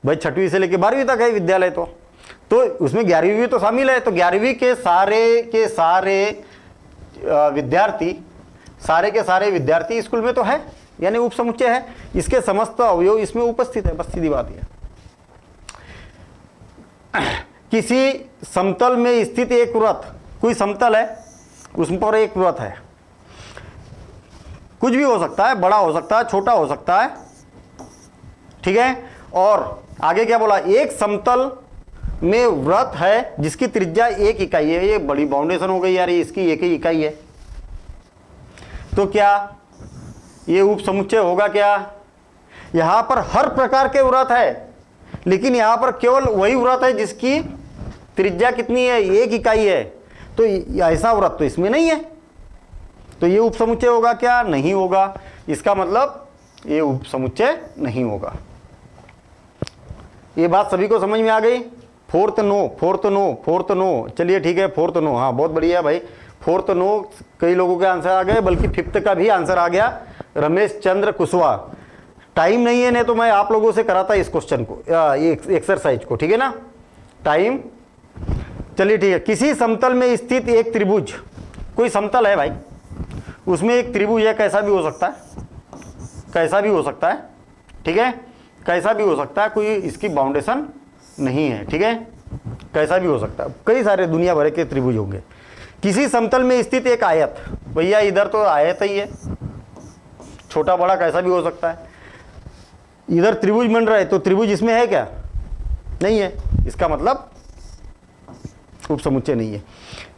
A: भाई। 6वीं से लेकर 12वीं तक है विद्यालय, तो उसमें 11वीं भी तो शामिल है, तो 11वीं के सारे विद्यार्थी, सारे के सारे विद्यार्थी स्कूल में तो है, यानी उपसमुच्चय है। इसके समस्त अवयव इसमें उपस्थित है, बस सीधी बात है। किसी समतल में स्थित एक वृत्त, कोई समतल है उस पर एक वृत्त है, कुछ भी हो सकता है, बड़ा हो सकता है, छोटा हो सकता है, ठीक है। और आगे क्या बोला, एक समतल में वृत्त है जिसकी त्रिज्या 1 इकाई है। ये बड़ी बाउंडेशन हो गई यार, इसकी 1 ही इकाई है, तो क्या ये उपसमुच्चय होगा क्या? यहां पर हर प्रकार के वृत्त है, लेकिन यहां पर केवल वही वृत्त है जिसकी त्रिज्या कितनी है? 1 इकाई है, तो ऐसा वृत्त तो इसमें नहीं है, तो ये उपसमुच्चय होगा क्या? नहीं होगा। इसका मतलब ये उपसमुच्चय नहीं होगा। ये बात सभी को समझ में आ गई? फोर्थ नो, चलिए ठीक है, फोर्थ नो, हाँ बहुत बढ़िया भाई, फोर्थ नो कई लोगों के आंसर आ गए, बल्कि फिफ्थ का भी आंसर आ गया, रमेश चंद्र कुशवाहा। टाइम नहीं है, नहीं तो मैं आप लोगों से कराता इस क्वेश्चन को, एक्सरसाइज को, ठीक है ना, टाइम। चलिए ठीक है, किसी समतल में स्थित एक त्रिभुज, कोई समतल है भाई, उसमें एक त्रिभुज है, कैसा भी हो सकता है, कैसा भी हो सकता है, ठीक है, कैसा भी हो सकता है, कोई इसकी बाउंडेशन नहीं है, ठीक है, कैसा भी हो सकता है, कई सारे दुनिया भर के त्रिभुज होंगे। किसी समतल में स्थित एक आयत, भैया इधर तो आयत ही है, छोटा बड़ा कैसा भी हो सकता है। इधर त्रिभुज बन रहा है, तो त्रिभुज इसमें है क्या? नहीं है, इसका मतलब उपसमुच्चय नहीं है।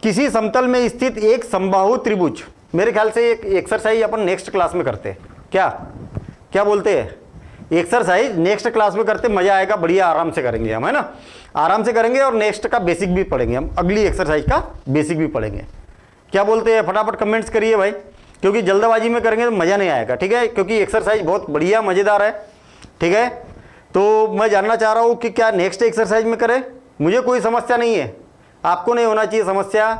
A: किसी समतल में स्थित एक समबाहु त्रिभुज, मेरे ख्याल से एक एक्सरसाइज अपन नेक्स्ट क्लास में करते हैं, क्या बोलते हैं? एक्सरसाइज नेक्स्ट क्लास में करते, मजा आएगा, बढ़िया आराम से करेंगे हम, है ना, आराम से करेंगे, और नेक्स्ट का बेसिक भी पढ़ेंगे हम, अगली एक्सरसाइज का बेसिक भी पढ़ेंगे। क्या बोलते हैं? फटाफट कमेंट्स करिए भाई, क्योंकि जल्दबाजी में करेंगे तो मज़ा नहीं आएगा, ठीक है, क्योंकि एक्सरसाइज बहुत बढ़िया मज़ेदार है, ठीक है। तो मैं जानना चाह रहा हूँ कि क्या नेक्स्ट एक्सरसाइज में करें? मुझे कोई समस्या नहीं है, आपको नहीं होना चाहिए समस्या,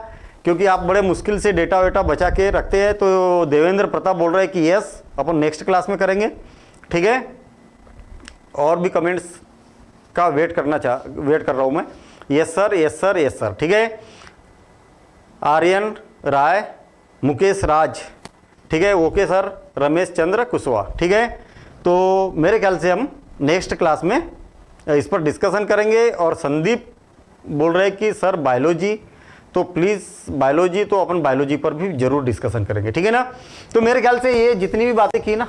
A: क्योंकि आप बड़े मुश्किल से डेटा वेटा बचा के रखते हैं। तो देवेंद्र प्रताप बोल रहे हैं कि यस, अपन नेक्स्ट क्लास में करेंगे, ठीक है। और भी कमेंट्स का वेट कर रहा हूँ मैं। Yes sir, yes sir, yes sir, ठीक है। आर्यन राय, मुकेश राज, ठीक है, ओके सर, रमेश चंद्र कुशवाहा, ठीक है। तो मेरे ख्याल से हम नेक्स्ट क्लास में इस पर डिस्कशन करेंगे। और संदीप बोल रहे हैं कि सर बायोलॉजी, तो प्लीज़ बायोलॉजी, तो अपन बायोलॉजी पर भी जरूर डिस्कशन करेंगे, ठीक है ना। तो मेरे ख्याल से ये जितनी भी बातें की ना,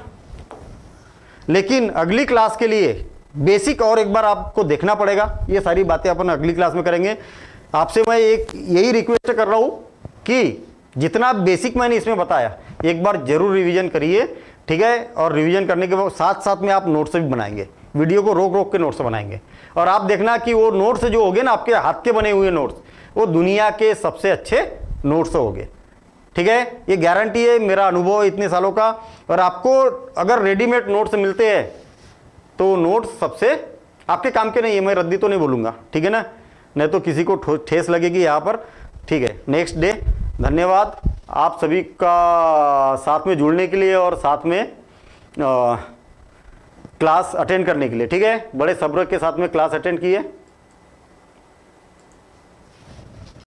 A: लेकिन अगली क्लास के लिए बेसिक और एक बार आपको देखना पड़ेगा, ये सारी बातें अपन अगली क्लास में करेंगे। आपसे मैं एक यही रिक्वेस्ट कर रहा हूँ कि जितना बेसिक मैंने इसमें बताया एक बार जरूर रिवीजन करिए, ठीक है। और रिवीजन करने के बाद साथ साथ में आप नोट्स भी बनाएंगे, वीडियो को रोक रोक के नोट्स बनाएंगे, और आप देखना कि वो नोट्स जो होंगे ना, आपके हाथ के बने हुए नोट्स, वो दुनिया के सबसे अच्छे नोट्स होंगे, ठीक है। ये गारंटी है, मेरा अनुभव इतने सालों का। और आपको अगर रेडीमेड नोट्स मिलते हैं तो नोट्स सबसे आपके काम के नहीं है, मैं रद्दी तो नहीं बोलूँगा, ठीक है ना। नहीं तो किसी को ठेस लगेगी यहाँ पर। ठीक है, नेक्स्ट डे। धन्यवाद आप सभी का साथ में जुड़ने के लिए और साथ में क्लास अटेंड करने के लिए। ठीक है, बड़े सब्र के साथ में क्लास अटेंड किए।